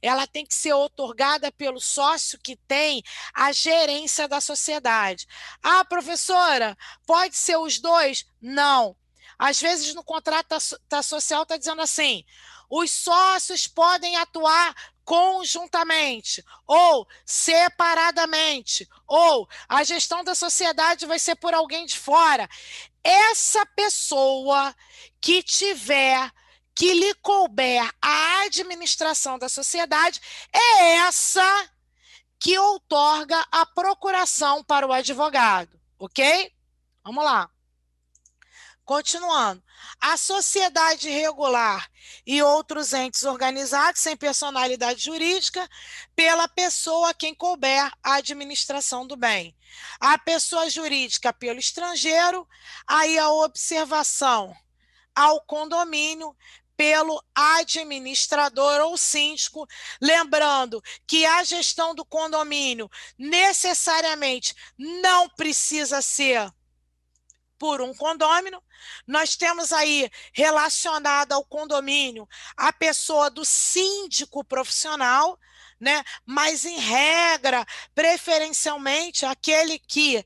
ela tem que ser otorgada pelo sócio que tem a gerência da sociedade. Ah, professora, pode ser os dois? Não. Às vezes no contrato social está dizendo assim, os sócios podem atuar conjuntamente, ou separadamente, ou a gestão da sociedade vai ser por alguém de fora. Essa pessoa que lhe couber a administração da sociedade, é essa que outorga a procuração para o advogado, ok? Vamos lá. Continuando, a sociedade regular e outros entes organizados sem personalidade jurídica pela pessoa a quem couber a administração do bem. A pessoa jurídica pelo estrangeiro, aí a observação ao condomínio pelo administrador ou síndico, lembrando que a gestão do condomínio necessariamente não precisa ser por um condômino. Nós temos aí relacionado ao condomínio a pessoa do síndico profissional, né? Mas em regra, preferencialmente aquele que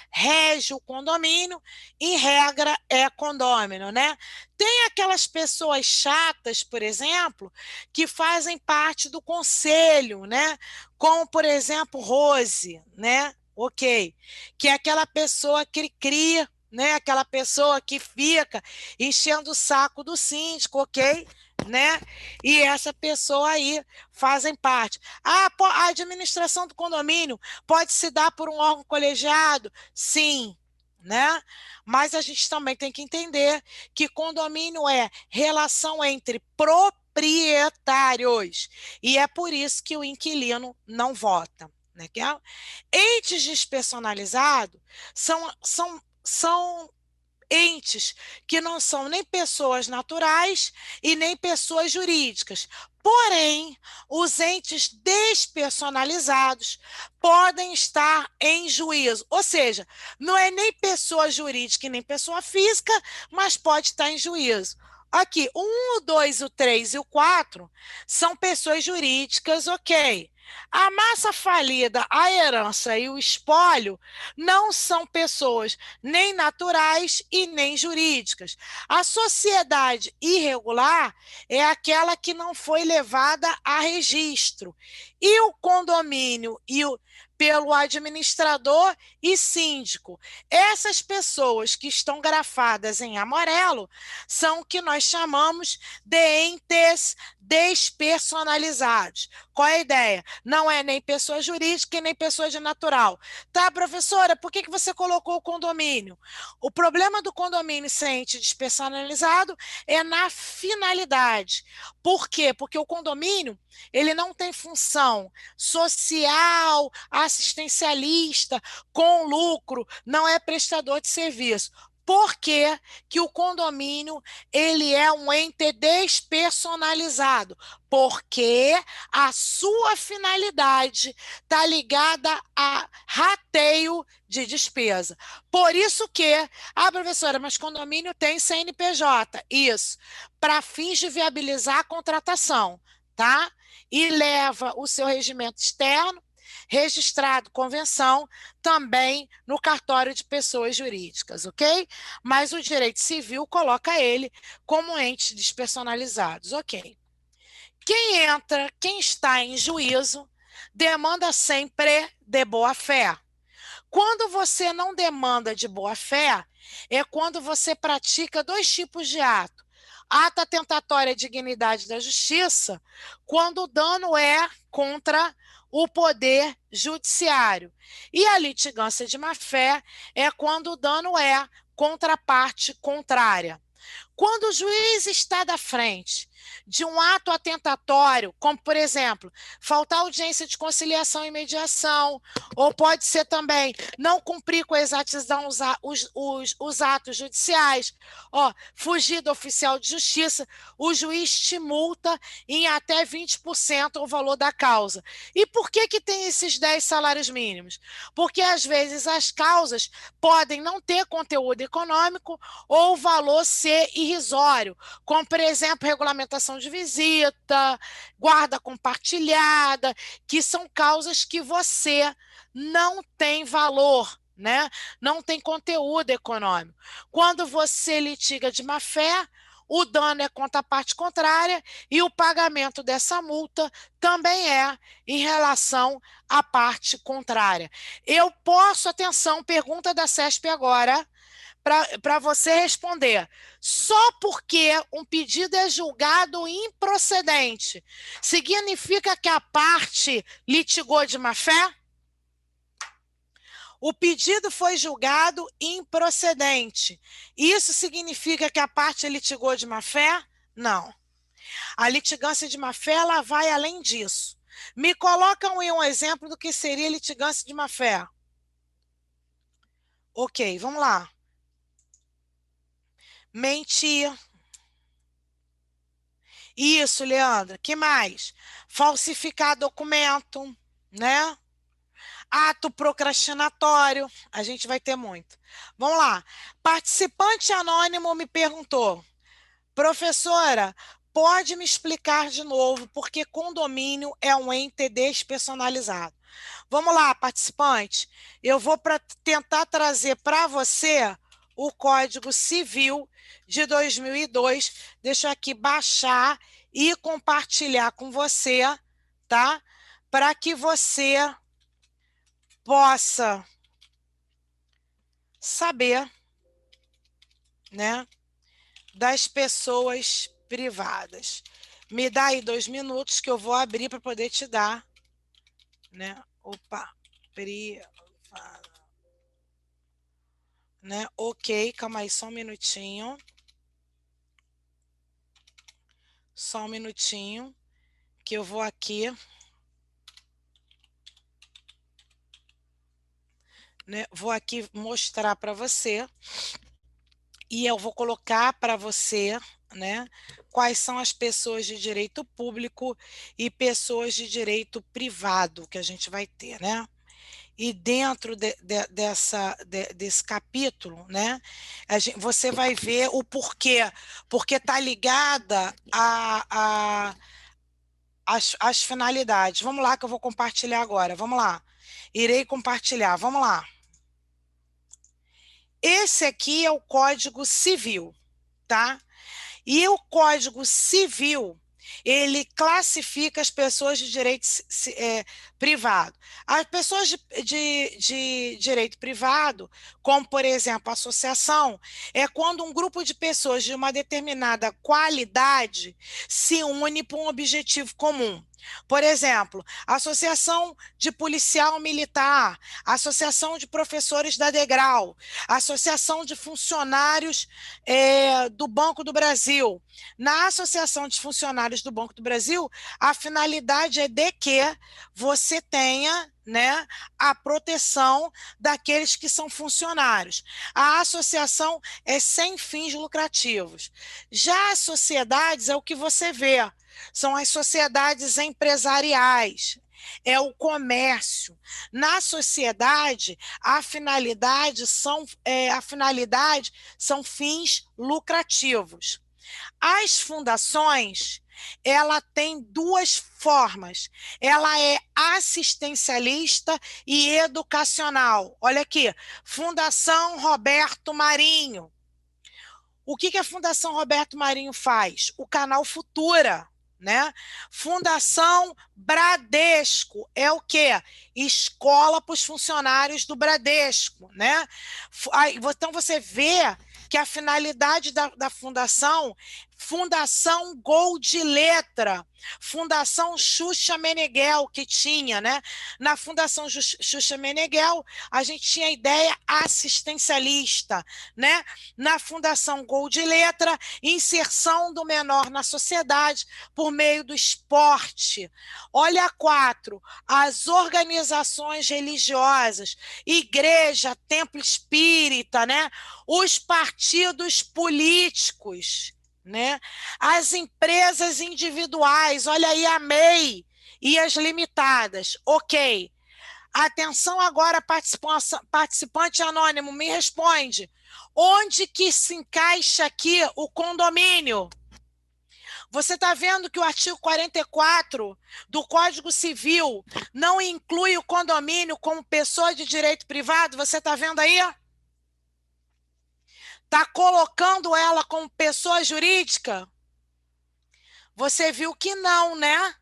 rege o condomínio, em regra é condômino, né? Tem aquelas pessoas chatas, por exemplo, que fazem parte do conselho, né? Como, por exemplo, Rose, né? Ok, que é aquela pessoa que cria, né? Aquela pessoa que fica enchendo o saco do síndico, ok? Né? E essa pessoa aí fazem parte. A administração do condomínio pode se dar por um órgão colegiado? Sim, né? Mas a gente também tem que entender que condomínio é relação entre proprietários, e é por isso que o inquilino não vota. Legal? Entes despersonalizados são entes que não são nem pessoas naturais e nem pessoas jurídicas. Porém, os entes despersonalizados podem estar em juízo, ou seja, não é nem pessoa jurídica e nem pessoa física, mas pode estar em juízo. Aqui, o 1, o 2, o 3 e o 4 são pessoas jurídicas, ok. A massa falida, a herança e o espólio não são pessoas nem naturais e nem jurídicas. A sociedade irregular é aquela que não foi levada a registro. E o condomínio pelo administrador e síndico. Essas pessoas que estão grafadas em amarelo são o que nós chamamos de entes despersonalizados. Qual é a ideia? Não é nem pessoa jurídica e nem pessoa de natural. Tá, professora, por que você colocou o condomínio? O problema do condomínio ser ente despersonalizado é na finalidade. Por quê? Porque o condomínio ele não tem função social, assistencialista, com lucro, não é prestador de serviço. Por que que o condomínio ele é um ente despersonalizado? Porque a sua finalidade está ligada a rateio de despesa. Por isso que, professora, mas condomínio tem CNPJ. Isso, para fins de viabilizar a contratação, tá? E leva o seu regimento externo, registrado convenção, também no cartório de pessoas jurídicas, ok? Mas o direito civil coloca ele como entes despersonalizados, ok? Quem está em juízo, demanda sempre de boa-fé. Quando você não demanda de boa-fé, é quando você pratica dois tipos de ato. Ato atentatório à dignidade da justiça, quando o dano é contra o poder judiciário. E a litigância de má-fé é quando o dano é contra a parte contrária. Quando o juiz está da frente de um ato atentatório, como, por exemplo, faltar audiência de conciliação e mediação, ou pode ser também não cumprir com a exatidão os atos judiciais, fugir do oficial de justiça, o juiz te multa em até 20% o valor da causa. E por que tem esses 10 salários mínimos? Porque, às vezes, as causas podem não ter conteúdo econômico ou o valor ser irrisório, como, por exemplo, regulamentação de visita, guarda compartilhada, que são causas que você não tem valor, né? Não tem conteúdo econômico. Quando você litiga de má-fé, o dano é contra a parte contrária e o pagamento dessa multa também é em relação à parte contrária. Eu posso, atenção, pergunta da CESP agora, para você responder. Só porque um pedido é julgado improcedente, significa que a parte litigou de má-fé? O pedido foi julgado improcedente. Isso significa que a parte litigou de má-fé? Não. A litigância de má-fé, ela vai além disso. Me colocam aí um exemplo do que seria litigância de má-fé. Ok, vamos lá. Mentir. Isso, Leandra. Que mais? Falsificar documento, né? Ato procrastinatório. A gente vai ter muito. Vamos lá. Participante anônimo me perguntou: professora, pode me explicar de novo porque condomínio é um ente despersonalizado? Vamos lá, participante. Eu vou tentar trazer para você o Código Civil de 2002. Deixa eu aqui baixar e compartilhar com você, tá? Para que você possa saber, né, das pessoas privadas. Me dá aí 2 minutos que eu vou abrir para poder te dar, né? Opa, privada, né? Ok, calma aí, só um minutinho. Só um minutinho que eu vou aqui, né? Vou aqui mostrar para você e eu vou colocar para você, né, quais são as pessoas de direito público e pessoas de direito privado que a gente vai ter, né? E dentro desse capítulo, né, você vai ver o porquê, porque está ligada às finalidades. Vamos lá que eu vou compartilhar agora, vamos lá. Irei compartilhar, vamos lá. Esse aqui é o Código Civil, tá? E o Código Civil, ele classifica as pessoas de direito privado. As pessoas de direito privado, como, por exemplo, associação, é quando um grupo de pessoas de uma determinada qualidade se une para um objetivo comum. Por exemplo, associação de policial militar, associação de professores da Degrau, associação de funcionários do Banco do Brasil. Na Associação de Funcionários do Banco do Brasil, a finalidade é de que você tenha, né, a proteção daqueles que são funcionários. A associação é sem fins lucrativos. Já as sociedades é o que você vê, são as sociedades empresariais, é o comércio. Na sociedade, a finalidade são fins lucrativos. As fundações, ela tem 2 formas. Ela é assistencialista e educacional. Olha aqui, Fundação Roberto Marinho. O que a Fundação Roberto Marinho faz? O canal Futura, né? Fundação Bradesco é o quê? Escola para os funcionários do Bradesco, né? Então você vê que a finalidade da fundação, Fundação Gol de Letra, Fundação Xuxa Meneghel, que tinha, né? Na Fundação Xuxa Meneghel, a gente tinha a ideia assistencialista, né? Na Fundação Gol de Letra, inserção do menor na sociedade por meio do esporte. Olha 4, as organizações religiosas, igreja, templo espírita, né? Os partidos políticos, né? As empresas individuais, olha aí a MEI e as limitadas, ok. Atenção agora, participante anônimo, me responde. Onde que se encaixa aqui o condomínio? Você está vendo que o artigo 44 do Código Civil não inclui o condomínio como pessoa de direito privado? Você está vendo aí? Está colocando ela como pessoa jurídica? Você viu que não, né?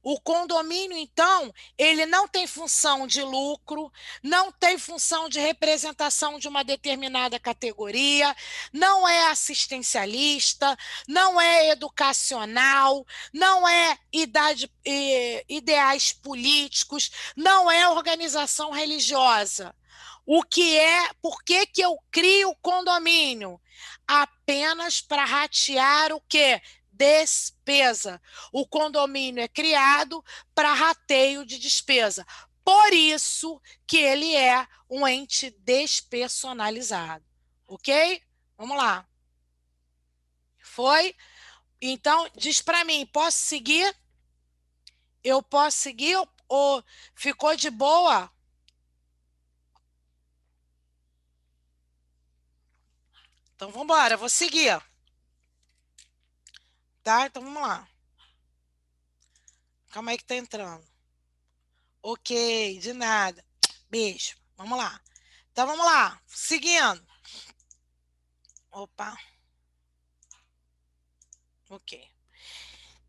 O condomínio, então, ele não tem função de lucro, não tem função de representação de uma determinada categoria, não é assistencialista, não é educacional, não é ideais políticos, não é organização religiosa. O que é, por que que eu crio o condomínio? Apenas para ratear o quê? Despesa. O condomínio é criado para rateio de despesa. Por isso que ele é um ente despersonalizado. Ok? Vamos lá. Foi? Então, diz para mim, posso seguir? Eu posso seguir ou ficou de boa? Então, vamos embora, vou seguir. Tá? Então, vamos lá. Calma aí que tá entrando. Ok, de nada. Beijo. Vamos lá. Então, vamos lá. Seguindo. Opa. Ok.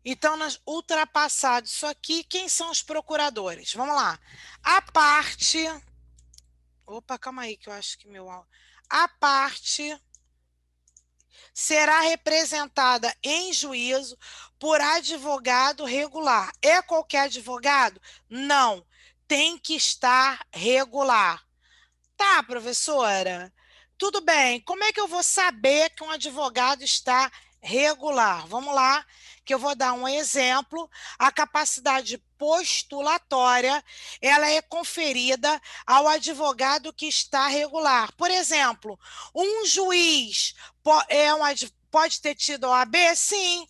Então, nós ultrapassado isso aqui, quem são os procuradores? Vamos lá. A parte... Opa, calma aí que eu acho que meu... A parte será representada em juízo por advogado regular. É qualquer advogado? Não. Tem que estar regular. Tá, professora? Tudo bem. Como é que eu vou saber que um advogado está regular? Vamos lá, que eu vou dar um exemplo. A capacidade postulatória, ela é conferida ao advogado que está regular. Por exemplo, um juiz pode ter tido OAB? Sim,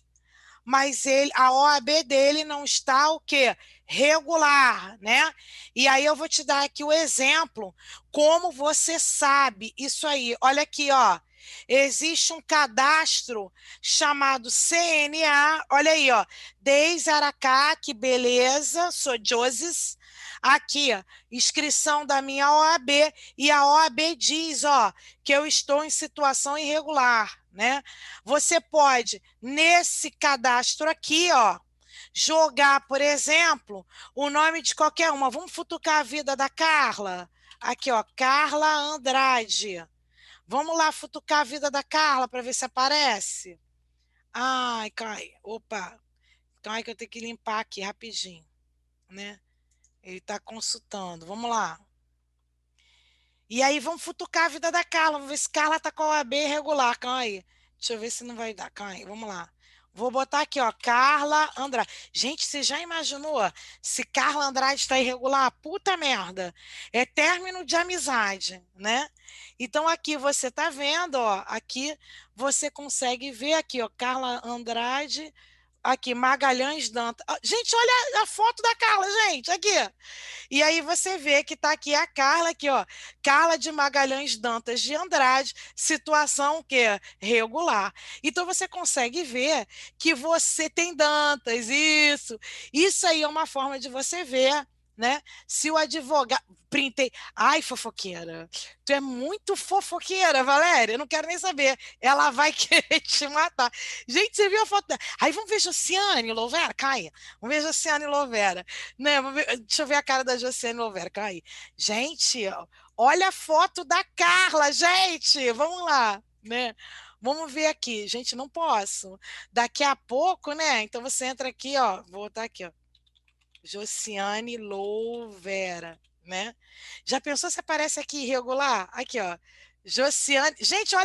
mas a OAB dele não está o quê? Regular, né? E aí eu vou te dar aqui o exemplo, como você sabe isso aí. Olha aqui, ó. Existe um cadastro chamado CNA. Olha aí, ó. Deis Aracá, que beleza, sou Joses. Aqui, ó, inscrição da minha OAB, e a OAB diz, ó, que eu estou em situação irregular, né? Você pode, nesse cadastro aqui, ó, jogar, por exemplo, o nome de qualquer uma. Vamos futucar a vida da Carla. Aqui, ó, Carla Andrade. Vamos lá futucar a vida da Carla para ver se aparece. Ai, cai. Opa. Cai que eu tenho que limpar aqui rapidinho, né? Ele está consultando. Vamos lá. E aí vamos futucar a vida da Carla. Vamos ver se Carla tá com a OAB irregular. Calma aí. Deixa eu ver se não vai dar. Calma aí. Vamos lá. Vou botar aqui, ó, Carla Andrade. Gente, você já imaginou se Carla Andrade está irregular? Puta merda. É término de amizade, né? Então aqui você tá vendo, ó, aqui você consegue ver aqui, ó, Carla Andrade, aqui Magalhães Dantas. Ah, gente, olha a foto da Carla, gente, aqui. E aí você vê que está aqui a Carla, aqui, ó, Carla de Magalhães Dantas de Andrade, situação que é regular. Então você consegue ver que você tem Dantas, isso. Isso aí é uma forma de você ver, né? Se o advogado. Printei. Ai, fofoqueira. Tu é muito fofoqueira, Valéria. Eu não quero nem saber. Ela vai querer te matar. Gente, você viu a foto dela? Aí vamos ver Josiane Lovera, Caia. Vamos ver Josiane Lovera, né? Deixa eu ver a cara da Josiane Lovera, calma aí. Gente, olha a foto da Carla, gente, vamos lá, né? Vamos ver aqui, gente, não posso. Daqui a pouco, né? Então você entra aqui, ó, vou botar aqui, ó, Josiane Louvera, né? Já pensou se aparece aqui irregular? Aqui, ó. Josiane. Gente,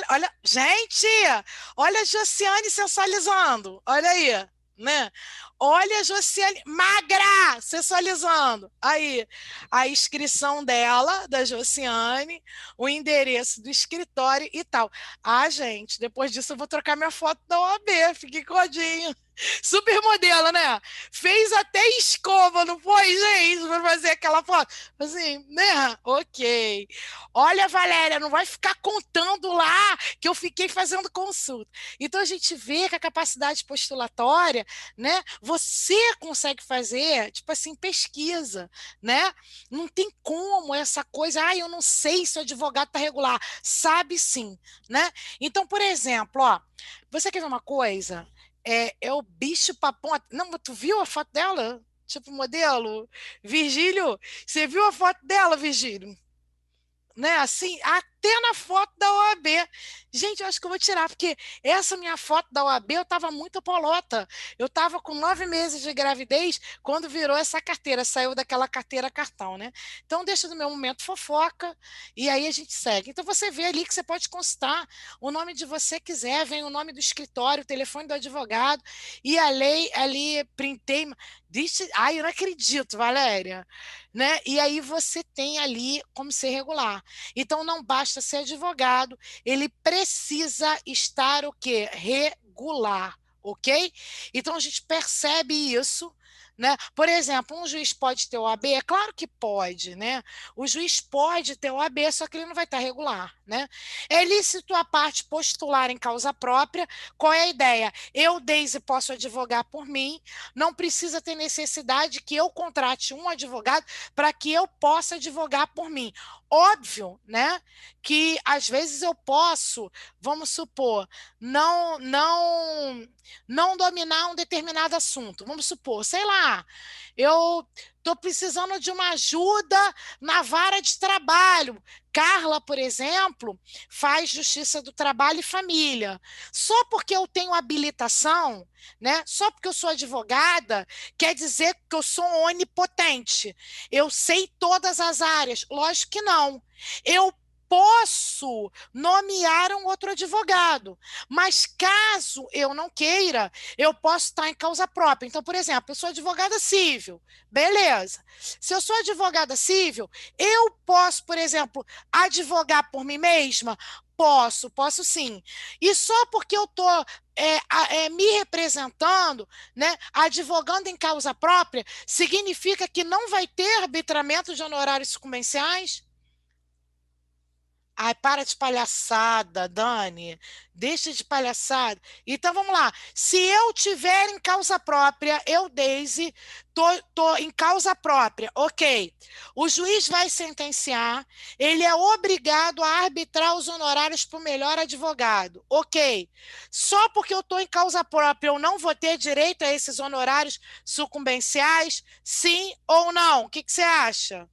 gente, olha a Josiane sensualizando. Olha aí, né? Olha a Josiane magra sensualizando. Aí, a inscrição dela, da Josiane, o endereço do escritório e tal. Ah, gente, depois disso eu vou trocar minha foto da OAB. Fiquei codinho. Super modelo, né? Fez até escova, não foi, gente? Para fazer aquela foto. Assim, né? Ok. Olha, Valéria, não vai ficar contando lá que eu fiquei fazendo consulta. Então a gente vê que a capacidade postulatória, né? Você consegue fazer, tipo assim, pesquisa, né? Não tem como essa coisa, ah, eu não sei se o advogado está regular. Sabe sim, né? Então, por exemplo, ó, você quer ver uma coisa? É o bicho papão. Não, tu viu a foto dela? tipo modelo? Virgílio, você viu a foto dela, Virgílio? Né? Assim, até na foto da OAB. Gente, eu acho que eu vou tirar, porque essa minha foto da OAB eu estava muito polota. Eu estava com 9 meses de gravidez quando virou essa carteira, saiu daquela carteira cartão, né? Então, deixa no meu momento fofoca e aí a gente segue. Então, você vê ali que você pode constar o nome de você quiser, vem o nome do escritório, o telefone do advogado e a lei ali, printei. Ai, eu não acredito, Valéria, né? E aí você tem ali como ser regular. Então não basta ser advogado, ele precisa estar o quê? Regular, ok? Então a gente percebe isso, né? Por exemplo, um juiz pode ter OAB? É claro que pode, né? O juiz pode ter OAB, só que ele não vai estar regular, né? É lícito a parte postular em causa própria. Qual é a ideia? Eu, Deise, posso advogar por mim, não precisa ter necessidade que eu contrate um advogado para que eu possa advogar por mim. Óbvio, né, que às vezes eu posso, vamos supor, não dominar um determinado assunto. Vamos supor, sei lá, eu estou precisando de uma ajuda na vara de trabalho. Carla, por exemplo, faz justiça do trabalho e família. Só porque eu tenho habilitação, né? Só porque eu sou advogada, quer dizer que eu sou onipotente. Eu sei todas as áreas. Lógico que não. Eu posso nomear um outro advogado, mas caso eu não queira, eu posso estar em causa própria. Então, por exemplo, eu sou advogada civil, beleza. Se eu sou advogada civil, eu posso, por exemplo, advogar por mim mesma? Posso sim. E só porque eu estou me representando, né, advogando em causa própria, significa que não vai ter arbitramento de honorários sucumbenciais? Ai, para de palhaçada, Dani. Deixa de palhaçada. Então vamos lá. Se eu tiver em causa própria, eu, Daisy, tô em causa própria, ok. O juiz vai sentenciar, ele é obrigado a arbitrar os honorários para o melhor advogado, ok. Só porque eu estou em causa própria, eu não vou ter direito a esses honorários sucumbenciais? Sim ou não? O que que você acha?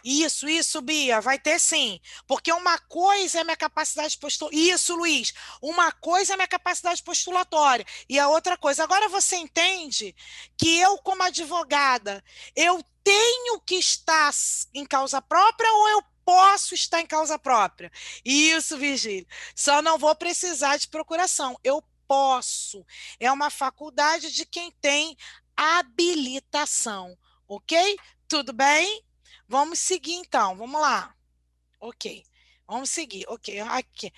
Isso, Bia, vai ter sim. Porque uma coisa é minha capacidade postulatória. Isso, Luiz. Uma coisa é minha capacidade postulatória e a outra coisa. Agora você entende que eu, como advogada, eu tenho que estar em causa própria ou eu posso estar em causa própria? Isso, Virgílio. Só não vou precisar de procuração. Eu posso. É uma faculdade de quem tem habilitação, ok? Tudo bem? Vamos seguir então, vamos lá. Ok, vamos seguir. Ok, aqui.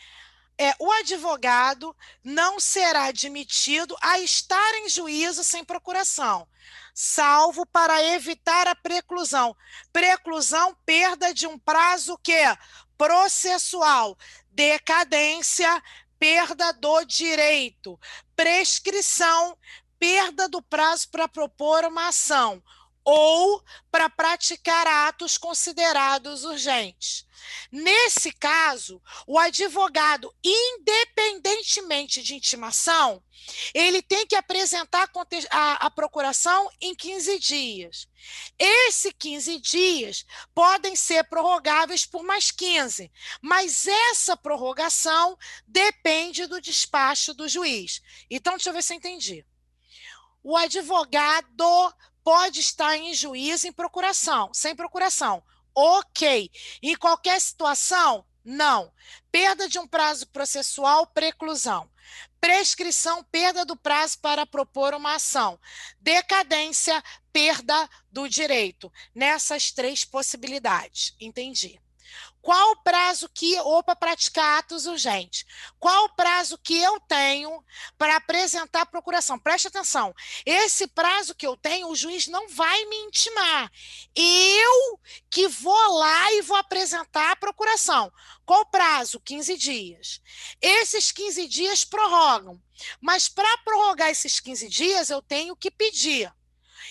O advogado não será admitido a estar em juízo sem procuração, salvo para evitar a preclusão. Preclusão, perda de um prazo que processual, decadência, perda do direito, prescrição, perda do prazo para propor uma ação ou para praticar atos considerados urgentes. Nesse caso, o advogado, independentemente de intimação, ele tem que apresentar a procuração em 15 dias. Esses 15 dias podem ser prorrogáveis por mais 15, mas essa prorrogação depende do despacho do juiz. Então, deixa eu ver se eu entendi. O advogado pode estar em juízo em procuração, sem procuração. Ok. Em qualquer situação, não. Perda de um prazo processual, preclusão. Prescrição, perda do prazo para propor uma ação. Decadência, perda do direito. Nessas três possibilidades. Entendi. Qual o prazo que, ou para praticar atos urgentes? Qual o prazo que eu tenho para apresentar a procuração? Preste atenção. Esse prazo que eu tenho, o juiz não vai me intimar. Eu que vou lá e vou apresentar a procuração. Qual o prazo? 15 dias. Esses 15 dias prorrogam. Mas para prorrogar esses 15 dias, eu tenho que pedir.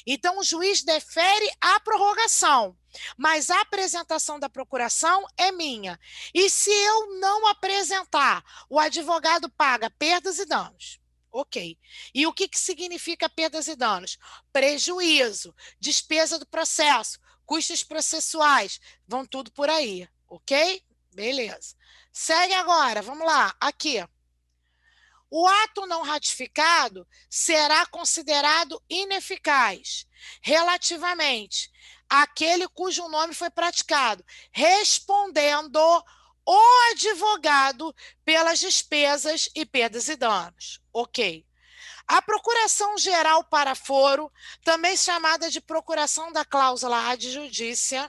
Então, o juiz defere a prorrogação, mas a apresentação da procuração é minha. E se eu não apresentar, o advogado paga perdas e danos. Ok. E o que significa perdas e danos? Prejuízo, despesa do processo, custos processuais, vão tudo por aí, ok? Beleza. Segue agora, vamos lá, aqui. O ato não ratificado será considerado ineficaz relativamente àquele cujo nome foi praticado, respondendo o advogado pelas despesas e perdas e danos. Ok. A procuração geral para foro, também chamada de procuração da cláusula adjudícia,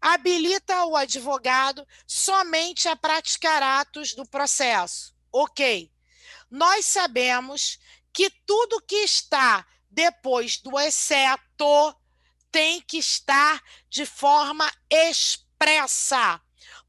habilita o advogado somente a praticar atos do processo. Ok. Nós sabemos que tudo que está depois do exceto tem que estar de forma expressa.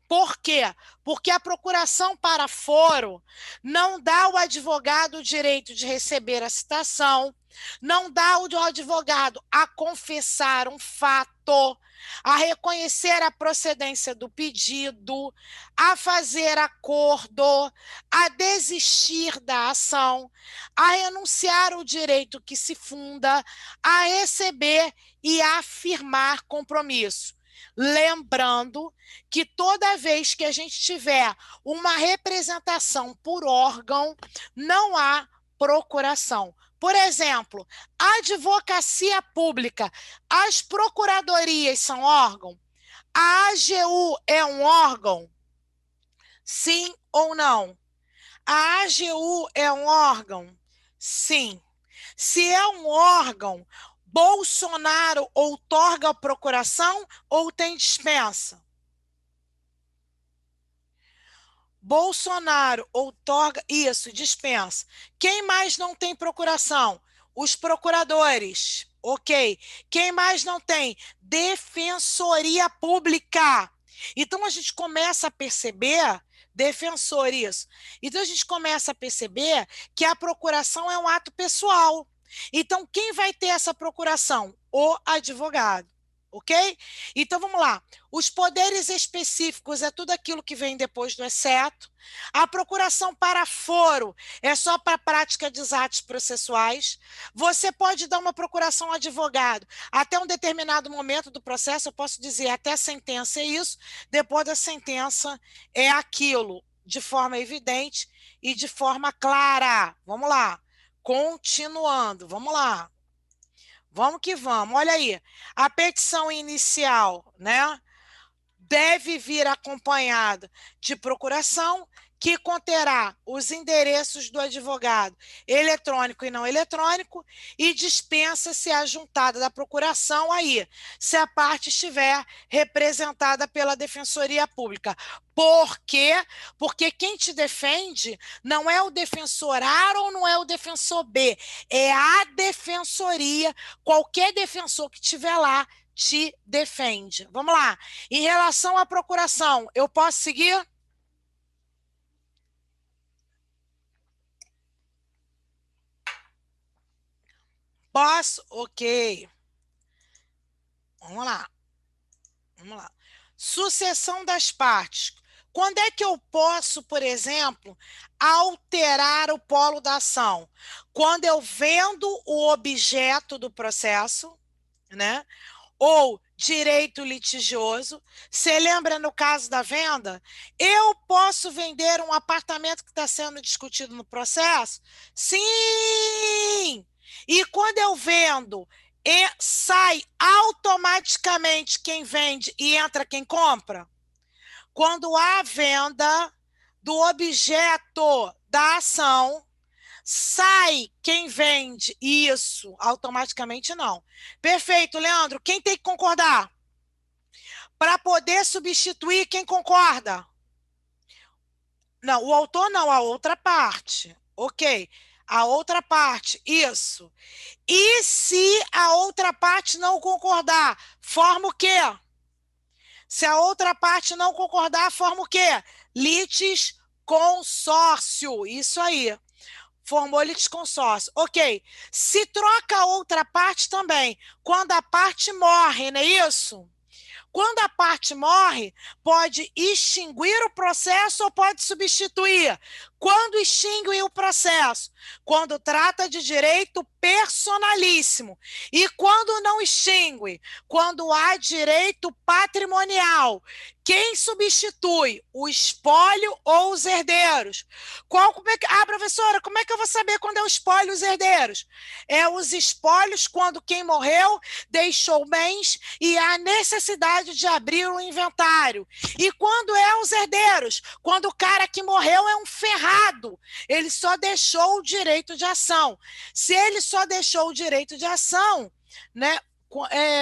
Por quê? Porque a procuração para foro não dá ao advogado o direito de receber a citação, não dá ao advogado a confessar um fato, a reconhecer a procedência do pedido, a fazer acordo, a desistir da ação, a renunciar o direito que se funda, a receber e a afirmar compromisso. Lembrando que toda vez que a gente tiver uma representação por órgão, não há procuração. Por exemplo, a advocacia pública, as procuradorias são órgão? A AGU é um órgão? Sim ou não? A AGU é um órgão? Sim. Se é um órgão, Bolsonaro outorga a procuração ou tem dispensa? Bolsonaro outorga isso, dispensa. Quem mais não tem procuração? Os procuradores. Ok. Quem mais não tem? Defensoria Pública. Então a gente começa a perceber, defensor, isso. Então a gente começa a perceber que a procuração é um ato pessoal. Então quem vai ter essa procuração? O advogado. Ok? Então vamos lá. Os poderes específicos é tudo aquilo que vem depois do exceto. A procuração para foro é só para a prática de atos processuais. Você pode dar uma procuração ao advogado até um determinado momento do processo, eu posso dizer até a sentença é isso, depois da sentença é aquilo, de forma evidente e de forma clara. Vamos lá. Continuando, vamos lá. Vamos que vamos. Olha aí, a petição inicial, né, deve vir acompanhada de procuração que conterá os endereços do advogado eletrônico e não eletrônico e dispensa-se a juntada da procuração aí, se a parte estiver representada pela Defensoria Pública. Por quê? Porque quem te defende não é o defensor A ou não é o defensor B, é a defensoria, qualquer defensor que estiver lá te defende. Vamos lá. Em relação à procuração, eu posso seguir? Posso? Ok. Vamos lá. Vamos lá. Sucessão das partes. Quando é que eu posso, por exemplo, alterar o polo da ação? Quando eu vendo o objeto do processo, né? Ou direito litigioso. Você lembra no caso da venda? Eu posso vender um apartamento que está sendo discutido no processo? Sim! E quando eu vendo, sai automaticamente quem vende e entra quem compra? Quando há venda do objeto da ação, sai quem vende. Isso, automaticamente não. Perfeito, Leandro. Quem tem que concordar? Para poder substituir, quem concorda? Não, o autor não, a outra parte. Ok. A outra parte, isso. E se a outra parte não concordar, forma o quê? Se a outra parte não concordar, forma o quê? Litis consórcio. Isso aí. Formou litisconsórcio. Ok. Se troca a outra parte também, quando a parte morre, não é isso? Quando a parte morre, pode extinguir o processo ou pode substituir. Quando extingue o processo? Quando trata de direito personalíssimo. E quando não extingue? Quando há direito patrimonial. Quem substitui? O espólio ou os herdeiros? Professora, como é que eu vou saber quando é o espólio e os herdeiros? É os espólios quando quem morreu deixou bens e há necessidade de abrir o inventário. E quando é os herdeiros? Quando o cara que morreu é um ferrado, ele só deixou o direito de ação. Se ele só deixou o direito de ação, né?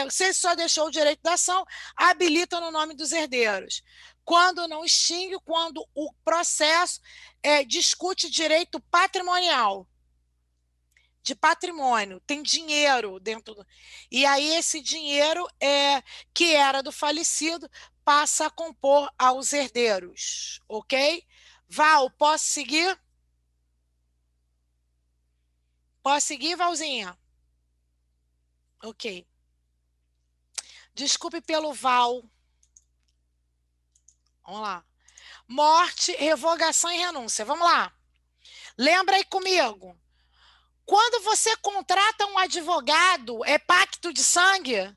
Se ele só deixou o direito da ação, habilita no nome dos herdeiros. Quando não extingue, quando o processo discute direito patrimonial, de patrimônio, tem dinheiro dentro e aí esse dinheiro que era do falecido passa a compor aos herdeiros, ok? Val, posso seguir? Posso seguir, Valzinha? Ok. Desculpe pelo Val. Vamos lá. Morte, revogação e renúncia. Vamos lá. Lembra aí comigo. Quando você contrata um advogado, é pacto de sangue?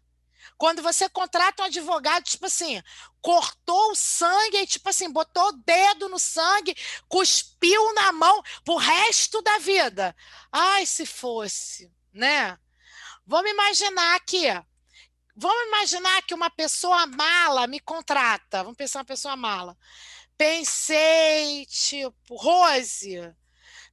Quando você contrata um advogado, tipo assim, cortou o sangue e, tipo assim, botou o dedo no sangue, cuspiu na mão pro resto da vida. Ai, se fosse, né? Vamos imaginar aqui. Vamos imaginar que uma pessoa mala me contrata. Vamos pensar uma pessoa mala. Pensei, tipo, Rose.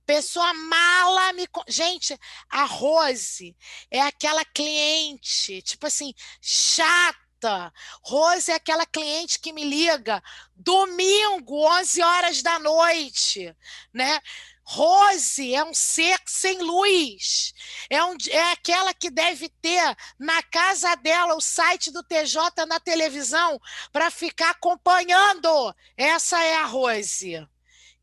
Pessoa mala me. Gente, a Rose é aquela cliente, tipo assim, chata. Rose é aquela cliente que me liga domingo, 11 horas da noite, né? Rose é um ser sem luz, é aquela que deve ter na casa dela o site do TJ na televisão para ficar acompanhando. Essa é a Rose.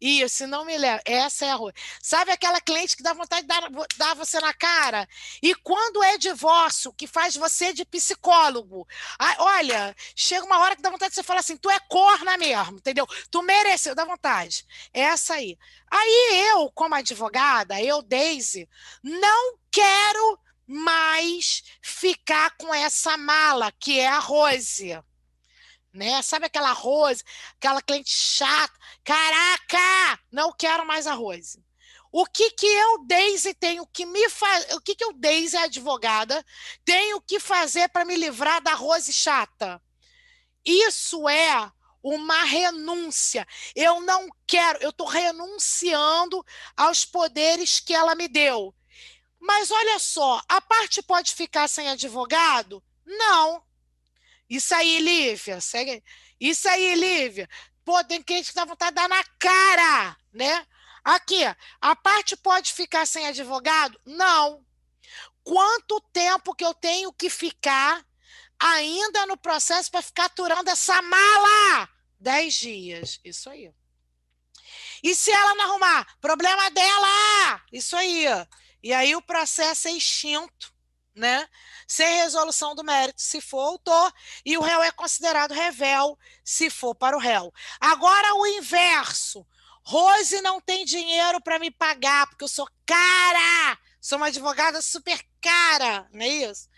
Isso, não me lembro. Essa é a Rose. Sabe aquela cliente que dá vontade de dar você na cara? E quando é divórcio, que faz você de psicólogo? Olha, chega uma hora que dá vontade de você falar assim: tu é corna mesmo, entendeu? Tu mereceu, dá vontade. Essa aí. Aí eu, como advogada, eu, Daisy, não quero mais ficar com essa mala, que é a Rose. Né? Sabe aquela Rose, aquela cliente chata? Caraca, não quero mais a Rose. O que que eu, Daisy, tenho que me fazer? O que que eu, Daisy, advogada, tenho que fazer para me livrar da Rose chata? Isso é uma renúncia. Eu não quero, eu estou renunciando aos poderes que ela me deu. Mas olha só, a parte pode ficar sem advogado? Não. Isso aí, Lívia. Segue. Isso aí, Lívia. Pô, tem cliente que dá vontade de dar na cara, né? Aqui, a parte pode ficar sem advogado? Não. Quanto tempo que eu tenho que ficar ainda no processo para ficar aturando essa mala? 10 dias. Isso aí. E se ela não arrumar? Problema dela! Isso aí. E aí o processo é extinto, né? Sem resolução do mérito, se for autor, e o réu é considerado revel, se for para o réu. Agora o inverso. Rose não tem dinheiro para me pagar, porque eu sou cara, sou uma advogada super cara, não é isso?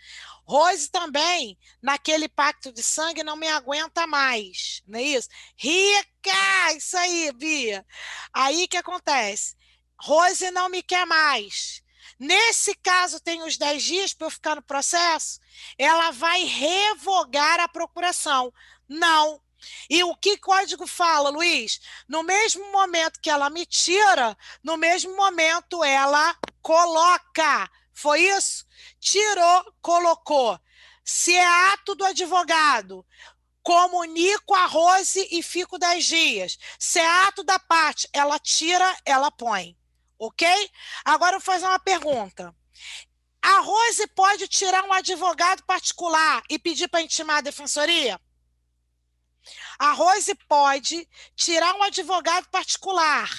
Rose também, naquele pacto de sangue, não me aguenta mais, não é isso? Rica! Isso aí, Bia. Aí o que acontece? Rose não me quer mais. Nesse caso, tem os 10 dias para eu ficar no processo, ela vai revogar a procuração. Não. E o que código fala, Luiz? No mesmo momento que ela me tira, no mesmo momento ela coloca. Foi isso? Tirou, colocou. Se é ato do advogado, comunico a Rose e fico 10 dias. Se é ato da parte, ela tira, ela põe. Ok? Agora eu vou fazer uma pergunta. A Rose pode tirar um advogado particular e pedir para intimar a defensoria? A Rose pode tirar um advogado particular.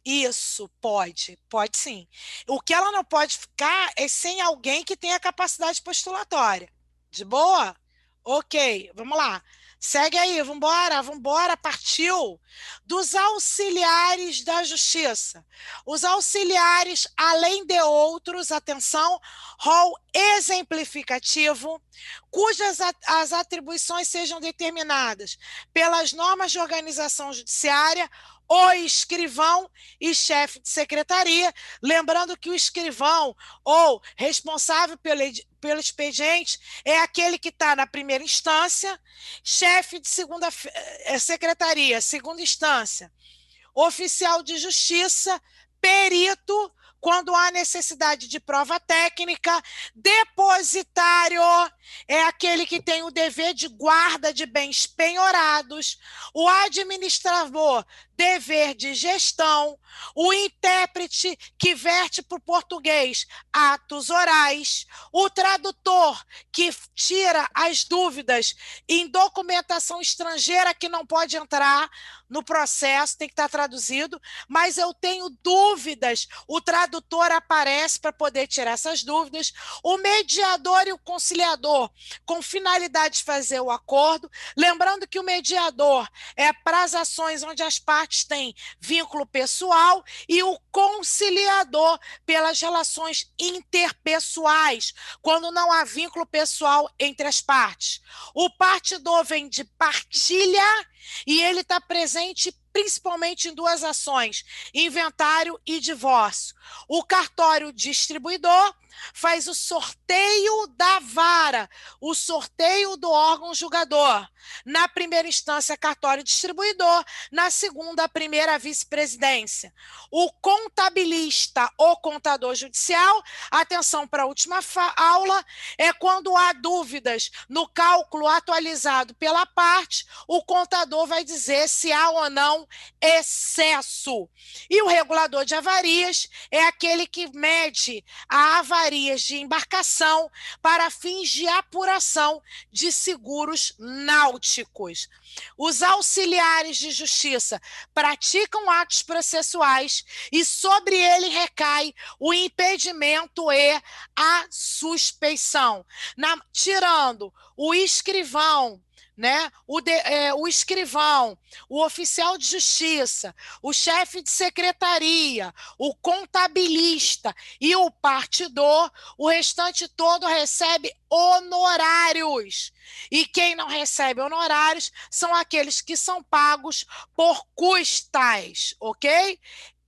Isso, pode sim. O que ela não pode ficar é sem alguém que tenha capacidade postulatória. De boa? Ok, vamos lá. Segue aí, vambora, vambora, partiu. Dos auxiliares da justiça. Os auxiliares, além de outros, atenção, rol exemplificativo, cujas as atribuições sejam determinadas pelas normas de organização judiciária, o escrivão e chefe de secretaria, lembrando que o escrivão ou responsável pelo expediente é aquele que está na primeira instância, chefe de secretaria, segunda instância, oficial de justiça, perito, quando há necessidade de prova técnica, depositário é aquele que tem o dever de guarda de bens penhorados, o administrador, dever de gestão, o intérprete, que verte para o português atos orais, o tradutor, que tira as dúvidas em documentação estrangeira que não pode entrar no processo, tem que estar traduzido, mas eu tenho dúvidas, o tradutor aparece para poder tirar essas dúvidas, o mediador e o conciliador, com finalidade de fazer o acordo, lembrando que o mediador é para as ações onde as partes têm vínculo pessoal e o conciliador pelas relações interpessoais, quando não há vínculo pessoal entre as partes. O partidor vem de partilha e ele está presente principalmente em duas ações, inventário e divórcio. O cartório distribuidor faz o sorteio da vara, o sorteio do órgão julgador. Na primeira instância, cartório distribuidor, na segunda, a primeira vice-presidência. O contabilista ou contador judicial, atenção para a última aula, é quando há dúvidas no cálculo atualizado pela parte, o contador vai dizer se há ou não excesso. E o regulador de avarias é aquele que mede a avarias de embarcação para fins de apuração de seguros náuticos. Os auxiliares de justiça praticam atos processuais e sobre ele recai o impedimento e a suspeição. Tirando o escrivão, né? O escrivão, o oficial de justiça, o chefe de secretaria, o contabilista e o partidor, o restante todo recebe honorários. E quem não recebe honorários são aqueles que são pagos por custas, ok?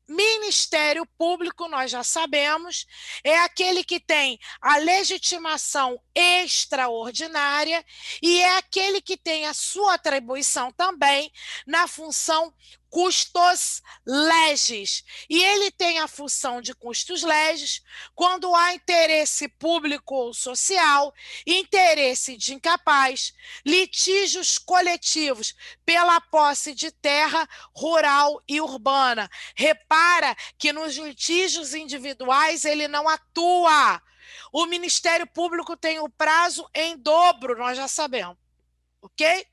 Ministério Público, nós já sabemos, é aquele que tem a legitimação extraordinária e é aquele que tem a sua atribuição também na função custos legis. E ele tem a função de custos legis quando há interesse público ou social, interesse de incapaz, litígios coletivos pela posse de terra rural e urbana. Repara que nos litígios individuais ele não atua. O Ministério Público tem o prazo em dobro, nós já sabemos, ok?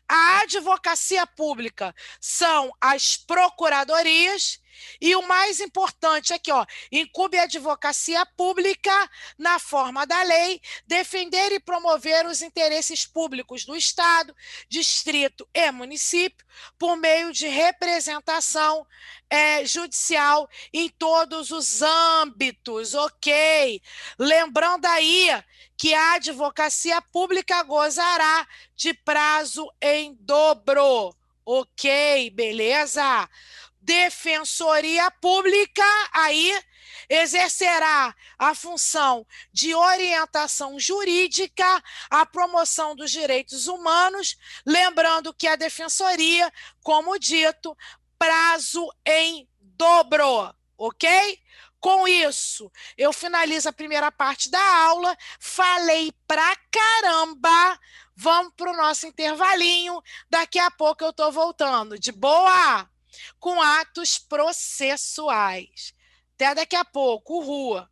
A advocacia pública são as procuradorias e o mais importante aqui, ó, incumbe a advocacia pública, na forma da lei, defender e promover os interesses públicos do Estado, distrito e município, por meio de representação judicial em todos os âmbitos, ok? Lembrando aí que a advocacia pública gozará de prazo em dobro, ok? Beleza? Defensoria Pública, aí exercerá a função de orientação jurídica, a promoção dos direitos humanos, lembrando que a defensoria, como dito, prazo em dobro, ok? Com isso, eu finalizo a primeira parte da aula, falei pra caramba, vamos para o nosso intervalinho, daqui a pouco eu estou voltando, de boa? Com atos processuais. Até daqui a pouco, rua.